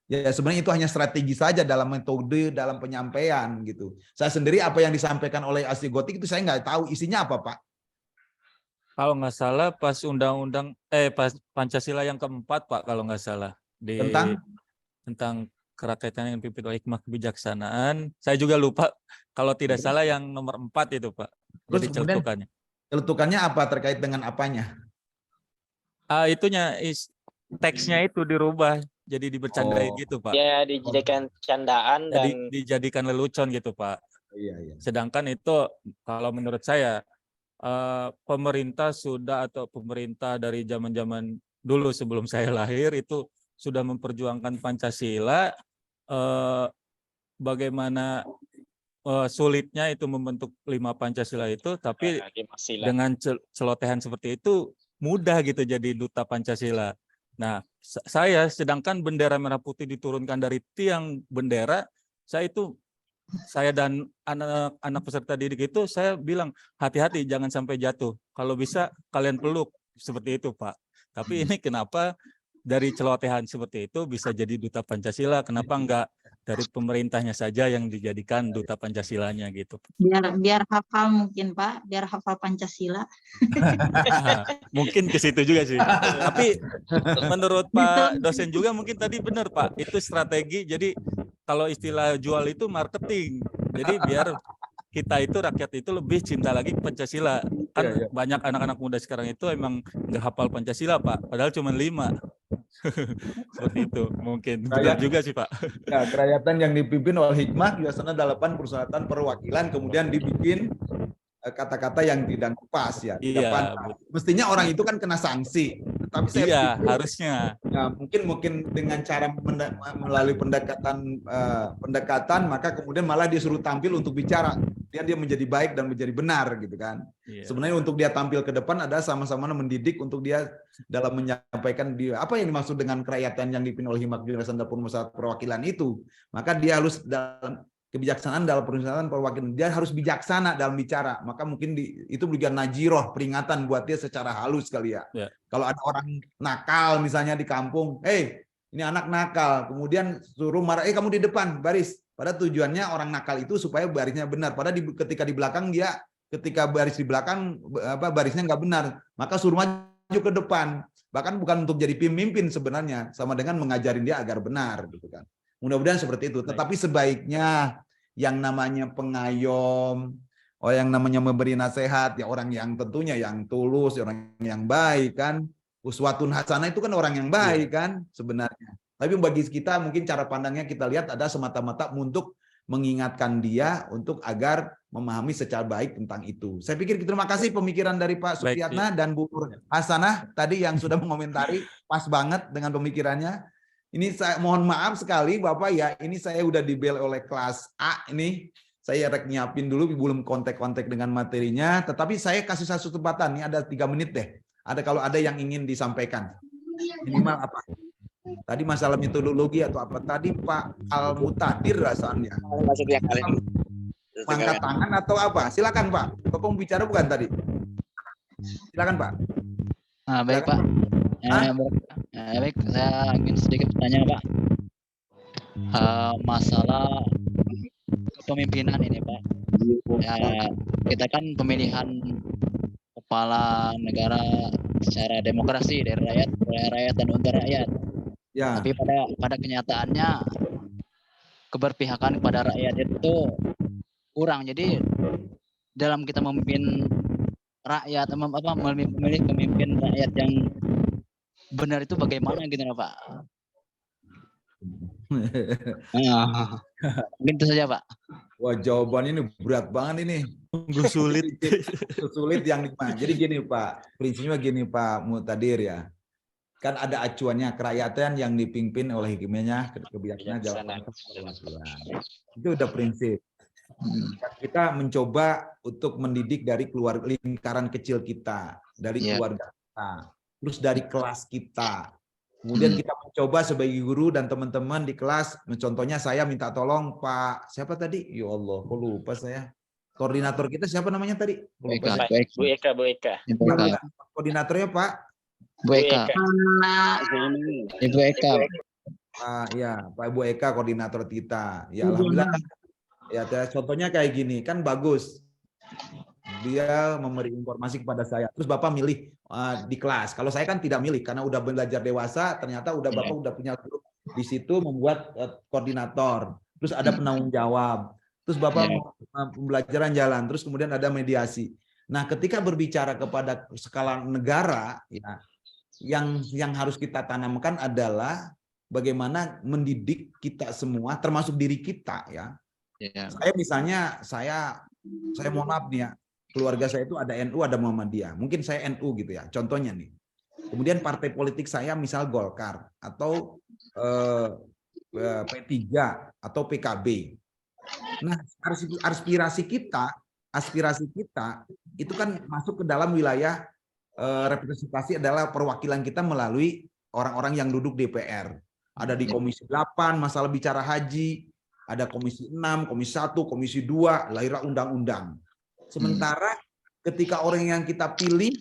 Ya sebenarnya itu hanya strategi saja dalam metode, dalam penyampaian gitu. Saya sendiri apa yang disampaikan oleh Asli Gotik itu saya nggak tahu isinya apa, Pak. Kalau nggak salah pas pas Pancasila yang keempat, Pak, kalau nggak salah tentang kerakyatan yang dipimpin oleh hikmah kebijaksanaan. Saya juga lupa kalau tidak salah yang nomor 4 itu, Pak. Jadi celetukannya. Celetukannya apa, terkait dengan apanya? Teksnya itu dirubah jadi dibercandain gitu, Pak. Ya, dijadikan candaan dan dijadikan lelucon gitu, Pak. Iya. Sedangkan itu kalau menurut saya pemerintah dari zaman-zaman dulu sebelum saya lahir itu sudah memperjuangkan Pancasila, bagaimana sulitnya itu membentuk 5 Pancasila itu, tapi dengan celotehan seperti itu mudah gitu jadi duta Pancasila. Nah, sedangkan bendera merah putih diturunkan dari tiang bendera, saya dan anak peserta didik itu saya bilang hati-hati jangan sampai jatuh. Kalau bisa kalian peluk seperti itu, Pak. Tapi ini kenapa dari celotehan seperti itu bisa jadi duta Pancasila? Kenapa enggak dari pemerintahnya saja yang dijadikan duta Pancasilanya gitu? Biar hafal mungkin, Pak, biar hafal Pancasila. Mungkin ke situ juga sih. Tapi menurut Pak dosen juga mungkin tadi benar, Pak. Itu strategi. Jadi kalau istilah jual itu marketing. Jadi biar kita itu rakyat itu lebih cinta lagi Pancasila. Kan banyak anak-anak muda sekarang itu emang nggak hafal Pancasila, Pak. Padahal cuma 5. Seperti itu mungkin. Benar juga sih, Pak. Ya, kerakyatan yang dipimpin oleh hikmah biasanya 8 persyaratan perwakilan, kemudian dibikin kata-kata yang tidak pas ya. Iya. Mestinya orang itu kan kena sanksi. Tapi saya pikir, harusnya. Ya, mungkin dengan cara melalui pendekatan maka kemudian malah disuruh tampil untuk bicara. Dia menjadi baik dan menjadi benar gitu kan. Iya. Sebenarnya untuk dia tampil ke depan ada sama-sama mendidik untuk dia dalam menyampaikan apa yang dimaksud dengan kerakyatan yang dipimpin oleh hikmah kebijaksanaan dan masyarakat perwakilan itu. Maka dia harus dalam kebijaksanaan dalam persyaratan perwakilan, dia harus bijaksana dalam bicara. Maka mungkin itu juga najiroh, peringatan buat dia secara halus kali ya. Kalau ada orang nakal misalnya di kampung, ini anak nakal, kemudian suruh marah, kamu di depan baris. Pada tujuannya orang nakal itu supaya barisnya benar. Padahal ketika di belakang ketika baris di belakang barisnya nggak benar, maka suruh maju ke depan. Bahkan bukan untuk jadi pemimpin sebenarnya, sama dengan mengajarin dia agar benar gitu kan. Mudah-mudahan seperti itu. Tetapi sebaiknya yang namanya pengayom, yang namanya memberi nasihat, ya orang yang tentunya yang tulus, orang yang baik kan. Uswatun hasanah itu kan orang yang baik kan sebenarnya. Tapi bagi kita mungkin cara pandangnya kita lihat ada semata-mata untuk mengingatkan dia untuk agar memahami secara baik tentang itu. Saya pikir terima kasih pemikiran dari Pak Supriyatna dan Bu Hasanah tadi yang sudah mengomentari, pas banget dengan pemikirannya. Ini saya mohon maaf sekali Bapak ya, ini saya udah dibel oleh kelas A ini. Saya nyiapin dulu belum kontak-kontak dengan materinya, tetapi saya kasih satu kesempatan, ini ada 3 menit deh. Kalau ada yang ingin disampaikan. Minimal apa? Tadi masalah metodologi atau apa tadi Pak Al-Mutadir rasanya. Angkat tangan atau apa? Silakan Pak. Bapak bicara bukan tadi? Silakan Pak. Baik Pak. Baik, saya ingin sedikit bertanya Pak. Masalah kepemimpinan ini Pak. Kita kan pemilihan kepala negara secara demokrasi dari rakyat, oleh rakyat dan untuk rakyat. Ya. Tapi pada kenyataannya keberpihakan kepada rakyat itu kurang. Jadi dalam kita memimpin rakyat, memilih pemimpin rakyat yang benar itu bagaimana gitu Pak? Mungkin itu saja Pak. Wah jawaban ini berat banget ini. Sulit yang nikmat. Jadi gini Pak, prinsipnya gini Pak Mutadir ya. kan ada acuannya, kerakyatan yang dipimpin oleh hikmahnya, kebijaksanaan, jalan itu udah prinsip. Kita mencoba untuk mendidik dari keluarga, lingkaran kecil kita, dari keluarga kita, terus dari kelas kita. Kemudian kita mencoba sebagai guru dan teman-teman di kelas, contohnya saya minta tolong Pak, siapa tadi? Ya Allah, kok lupa saya. Koordinator kita siapa namanya tadi? Bu Eka. Koordinatornya Pak? Bu Eka. Ibu Eka. Ya, Pak Ibu Eka koordinator kita. Ya alhamdulillah. Ya contohnya kayak gini, kan bagus. Dia memberi informasi kepada saya. Terus Bapak milih di kelas. Kalau saya kan tidak milih karena udah belajar dewasa, ternyata Bapak udah punya grup di situ membuat koordinator. Terus ada penanggung jawab. Terus Bapak pembelajaran jalan, terus kemudian ada mediasi. Nah, ketika berbicara kepada skala negara, ya, yang harus kita tanamkan adalah bagaimana mendidik kita semua, termasuk diri kita, ya. Saya misalnya, saya mohon maaf nih ya, keluarga saya itu ada NU, ada Muhammadiyah. Mungkin saya NU gitu ya, contohnya nih. Kemudian partai politik saya misal Golkar atau P3 atau PKB. Nah, aspirasi kita itu kan masuk ke dalam wilayah representasi adalah perwakilan kita melalui orang-orang yang duduk DPR. Ada di Komisi 8 masalah bicara haji, ada Komisi 6, Komisi 1, Komisi 2, lahirlah undang-undang. Sementara ketika orang yang kita pilih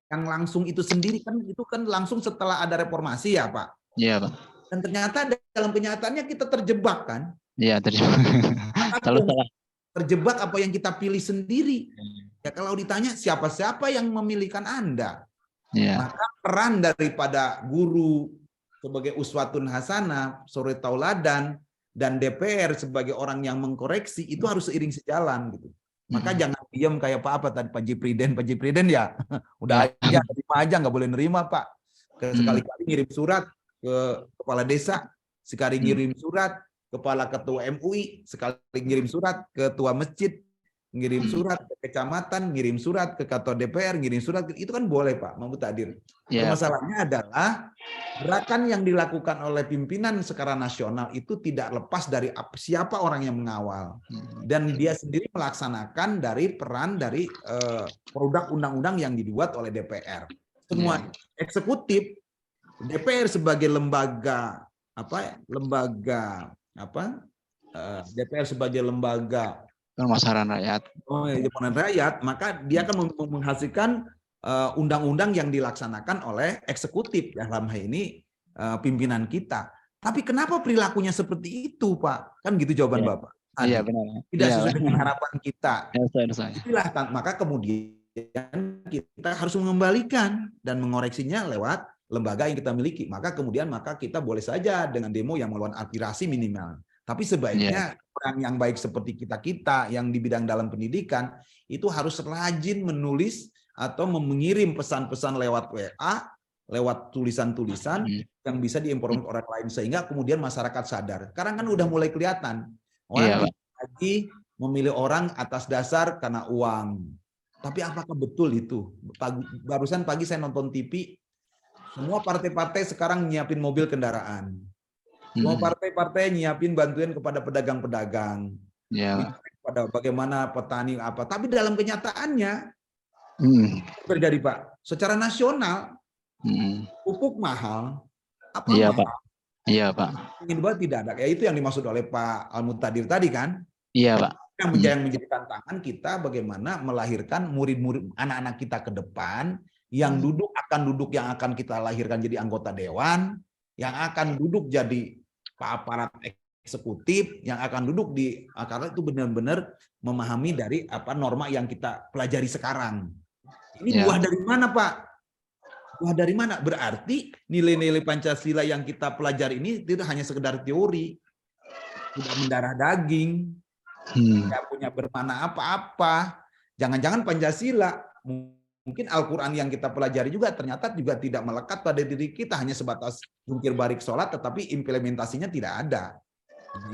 yang langsung itu sendiri kan itu kan langsung setelah ada reformasi ya Pak. Iya Pak. Dan ternyata dalam kenyataannya kita terjebak kan. Iya terjebak. Terjebak apa yang kita pilih sendiri. Ya kalau ditanya siapa-siapa yang memilihkan Anda. Maka peran daripada guru sebagai uswatun hasanah, suri tauladan, dan DPR sebagai orang yang mengkoreksi itu harus seiring sejalan gitu. Maka jangan diam kayak Pak Jipriden ya. Udah aja terima aja, nggak boleh nerima Pak. Sekali-kali ngirim surat ke kepala desa, sekali ngirim surat kepala ketua MUI, sekali ngirim surat ke ketua masjid, ngirim surat ke kecamatan, ngirim surat ke ketua DPR, ngirim surat itu kan boleh Pak Mahfud Tadir. Masalahnya adalah gerakan yang dilakukan oleh pimpinan secara nasional itu tidak lepas dari siapa orang yang mengawal dan dia sendiri melaksanakan dari peran dari produk undang-undang yang dibuat oleh DPR. Semua eksekutif, DPR sebagai DPR sebagai lembaga pemasaran rakyat. Maka dia akan menghasilkan undang-undang yang dilaksanakan oleh eksekutif dalam hal ini pimpinan kita. Tapi kenapa perilakunya seperti itu, Pak? Kan gitu jawaban Bapak. Iya benar. Tidak sesuai dengan harapan kita. Itulah, maka kemudian kita harus mengembalikan dan mengoreksinya lewat lembaga yang kita miliki. Maka kita boleh saja dengan demo yang melawan aspirasi minimal. Tapi sebaiknya orang yang baik seperti kita yang di bidang dalam pendidikan itu harus rajin menulis atau mengirim pesan-pesan lewat WA, lewat tulisan-tulisan yang bisa diinformasikan orang lain sehingga kemudian masyarakat sadar. Sekarang kan udah mulai kelihatan orang lagi memilih orang atas dasar karena uang. Tapi apakah betul itu? Barusan pagi saya nonton TV, semua partai-partai sekarang nyiapin mobil kendaraan. Semua partai-partai nyiapin bantuan kepada pedagang-pedagang. Pada bagaimana petani apa. Tapi dalam kenyataannya terjadi Pak. Secara nasional pupuk mahal. Apa mahal? Pak. Iya Pak. Ingin buat tidak ada. Ya itu yang dimaksud oleh Pak Al-Mutadir tadi kan. Iya Pak. Yang menjadi tantangan kita bagaimana melahirkan murid-murid anak-anak kita ke depan yang yang akan kita lahirkan jadi anggota dewan, yang akan duduk jadi aparat eksekutif, yang akan duduk di karena itu benar-benar memahami dari norma yang kita pelajari sekarang. Ini buah dari mana, Pak? Buah dari mana? Berarti nilai-nilai Pancasila yang kita pelajari ini tidak hanya sekedar teori, tidak mendarah daging, tidak punya bermakna apa-apa. Jangan-jangan Pancasila, mungkin Al-Quran yang kita pelajari juga ternyata juga tidak melekat pada diri kita, hanya sebatas jungkir balik sholat, tetapi implementasinya tidak ada.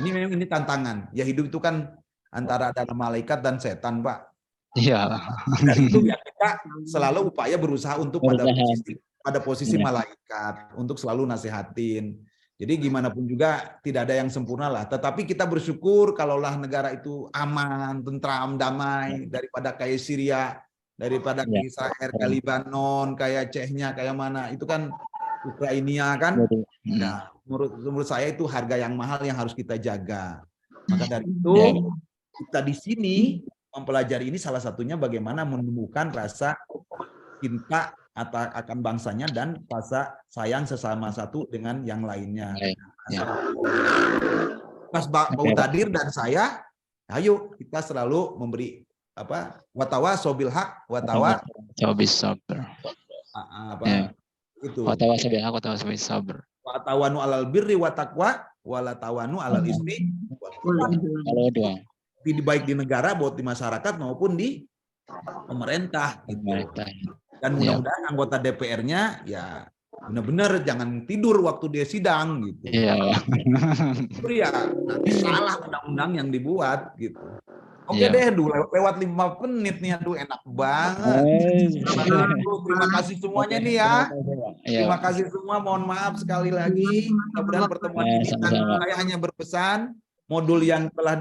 Ini memang tantangan. Ya hidup itu kan antara ada malaikat dan setan, Pak. Iya. Dari itu ya kita selalu upaya berusaha untuk pada posisi pada posisi malaikat untuk selalu nasihatin. Jadi gimana pun juga tidak ada yang sempurna lah. Tetapi kita bersyukur kalaulah negara itu aman, tentram, damai daripada kayak Syria, daripada kayak Israel, kayak Lebanon, kayak Chechnya, kayak mana. Itu kan Ukraina kan. Nah, menurut saya itu harga yang mahal yang harus kita jaga. Maka dari itu kita di sini mempelajari ini salah satunya bagaimana menumbuhkan rasa cinta akan bangsanya dan rasa sayang sesama satu dengan yang lainnya. Mas Bau Tadir dan saya, ayo kita selalu memberi watawa sobil hak, watawa sobil sabr. Itu. Watawa sobil hak, watawa sobil sabr. Watawanu alal birri wa taqwa, walatawanu alal ismi. Kalau dua. Baik di negara, baik di masyarakat maupun di pemerintah. Gitu. Dan mudah-mudahan anggota DPR-nya ya benar-benar jangan tidur waktu dia sidang gitu. Iya. Ya nanti salah undang-undang yang dibuat gitu. Oke deh, lewat 5 menit nih, aduh enak banget. Terima kasih semuanya nih ya. Terima kasih semua, mohon maaf sekali lagi. Mudah-mudahan pertemuan ini saya hanya berpesan modul yang telah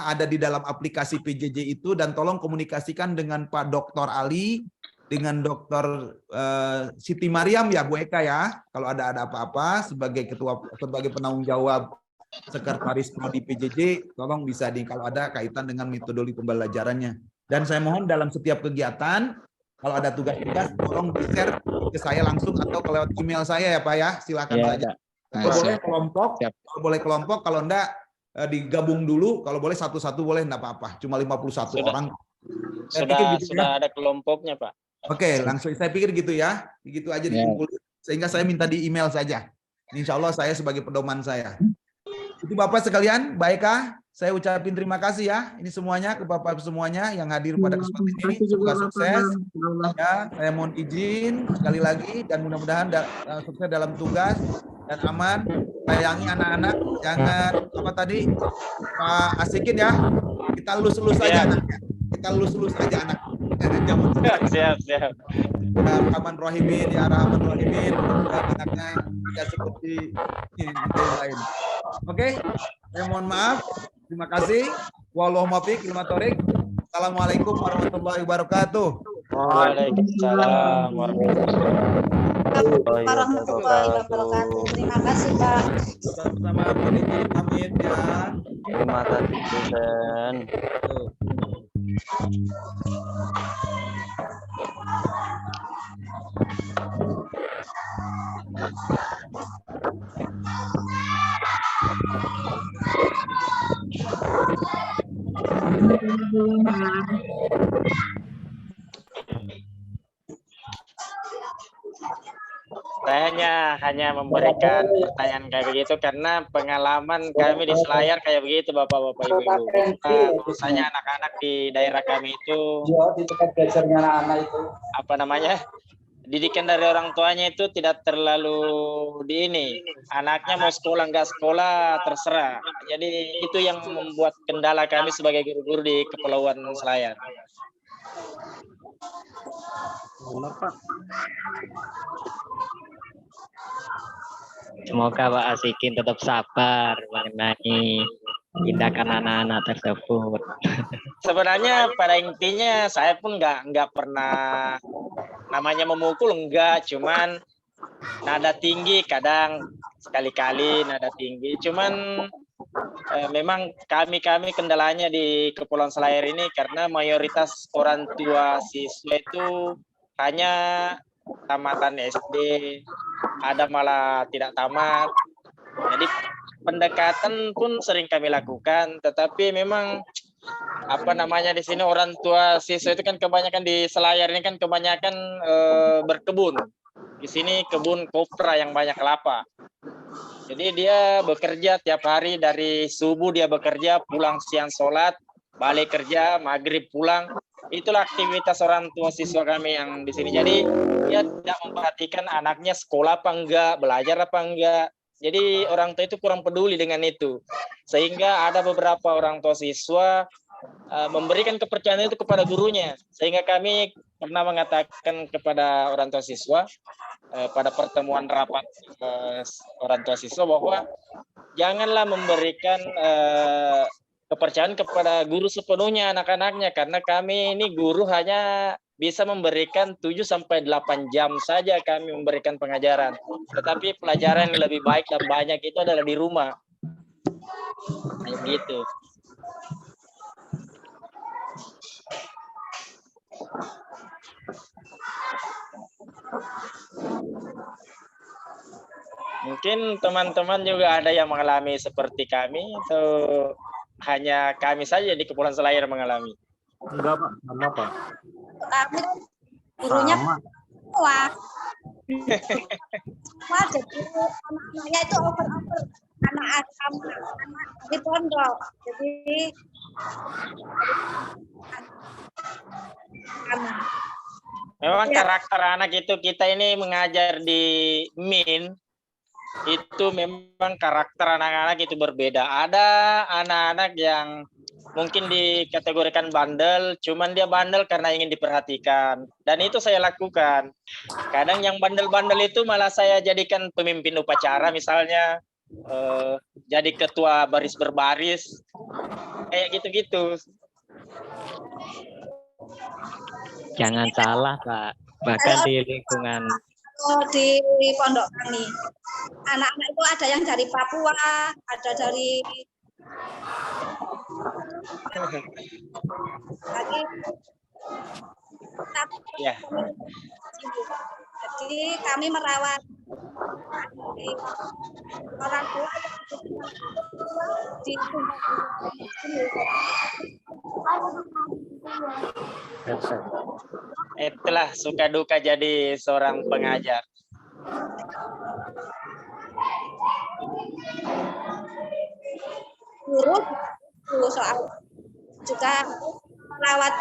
ada di dalam aplikasi PJJ itu, dan tolong komunikasikan dengan Pak Dr. Ali, dengan Dr. Siti Mariam ya Bu Eka ya, kalau ada apa-apa sebagai penanggung jawab sekretaris prodi PJJ, tolong bisa kalau ada kaitan dengan metodologi pembelajarannya. Dan saya mohon dalam setiap kegiatan kalau ada tugas-tugas tolong di-share ke saya langsung atau lewat email saya ya Pak ya, silakan saja. Kalau boleh kelompok, kalau enggak digabung dulu, kalau boleh satu-satu boleh, enggak apa-apa, cuma 51 orang. Sudah ada kelompoknya Pak. Oke, langsung saya pikir gitu ya, begitu aja dikumpulin, sehingga saya minta di email saja. Insya Allah saya sebagai pedoman saya. Itu Bapak sekalian, baiklah, saya ucapin terima kasih ya, ini semuanya ke Bapak semuanya yang hadir pada kesempatan ini, semoga sukses. Ya, saya mohon izin sekali lagi dan mudah-mudahan sukses dalam tugas dan aman. Sayangi anak-anak, jangan apa tadi Pak Asikin ya, kita lulus aja anaknya, kita lulus aja anak. Siap. Ya Rahman Rahimin, ya Rahman Rahimin, anaknya ya seperti ini lain. Oke, saya mohon maaf. Terima kasih. Wallahumma fiq wal tariq. Assalamualaikum warahmatullahi wabarakatuh. Waalaikumsalam warahmatullahi wabarakatuh. Terima kasih Pak. Sama-sama, pamit ya. Terima kasih dosen. Saya hanya memberikan pertanyaan kayak begitu karena pengalaman kami di Selayar kayak begitu Bapak-bapak Ibu-ibu. Misalnya anak-anak di daerah kami itu didikan dari orang tuanya itu tidak terlalu anaknya mau sekolah nggak sekolah terserah. Jadi itu yang membuat kendala kami sebagai guru-guru di Kepulauan Selayar. Semoga Pak Asikin tetap sabar mengenai tindakan anak-anak tersebut. Sebenarnya pada intinya saya pun nggak pernah namanya memukul, enggak, cuman nada tinggi kadang sekali-kali nada tinggi. Cuman memang kami kendalanya di Kepulauan Selayar ini karena mayoritas orang tua siswa itu hanya tamatan SD, ada malah tidak tamat. Jadi pendekatan pun sering kami lakukan, tetapi memang di sini orang tua siswa itu kan kebanyakan di Selayar ini kan kebanyakan berkebun. Di sini kebun kopra yang banyak kelapa. Jadi dia bekerja tiap hari dari subuh dia bekerja, pulang siang sholat, balik kerja, maghrib pulang. Itulah aktivitas orang tua siswa kami yang di sini. Jadi dia tidak memperhatikan anaknya sekolah apa enggak, belajar apa enggak. Jadi orang tua itu kurang peduli dengan itu. Sehingga ada beberapa orang tua siswa memberikan kepercayaan itu kepada gurunya. Sehingga kami pernah mengatakan kepada orang tua siswa, pada pertemuan rapat orang tua siswa bahwa janganlah memberikan kepercayaan kepada guru sepenuhnya anak-anaknya, karena kami ini guru hanya bisa memberikan 7-8 jam saja kami memberikan pengajaran. Tetapi pelajaran yang lebih baik dan banyak itu adalah di rumah. Kayak gitu. Mungkin teman-teman juga ada yang mengalami seperti kami, atau hanya kami saja di Kepulauan Selayar mengalami? Enggak, Pak. Sama, Pak. Kami gurunya Sama. wah. Wah, jadi anak-anaknya itu over anak di pondok. Jadi memang karakter anak itu, kita ini mengajar di MIN itu memang karakter anak-anak itu berbeda. Ada anak-anak yang mungkin dikategorikan bandel, cuman dia bandel karena ingin diperhatikan. Dan itu saya lakukan. Kadang yang bandel-bandel itu malah saya jadikan pemimpin upacara, misalnya jadi ketua baris berbaris, kayak gitu-gitu. Jangan salah, Pak. Bahkan di lingkungan di pondok kami, anak-anak itu ada yang dari Papua, ada dari ya. Jadi kami merawat orang tua di Itulah suka duka jadi seorang pengajar. Guru soal juga merawat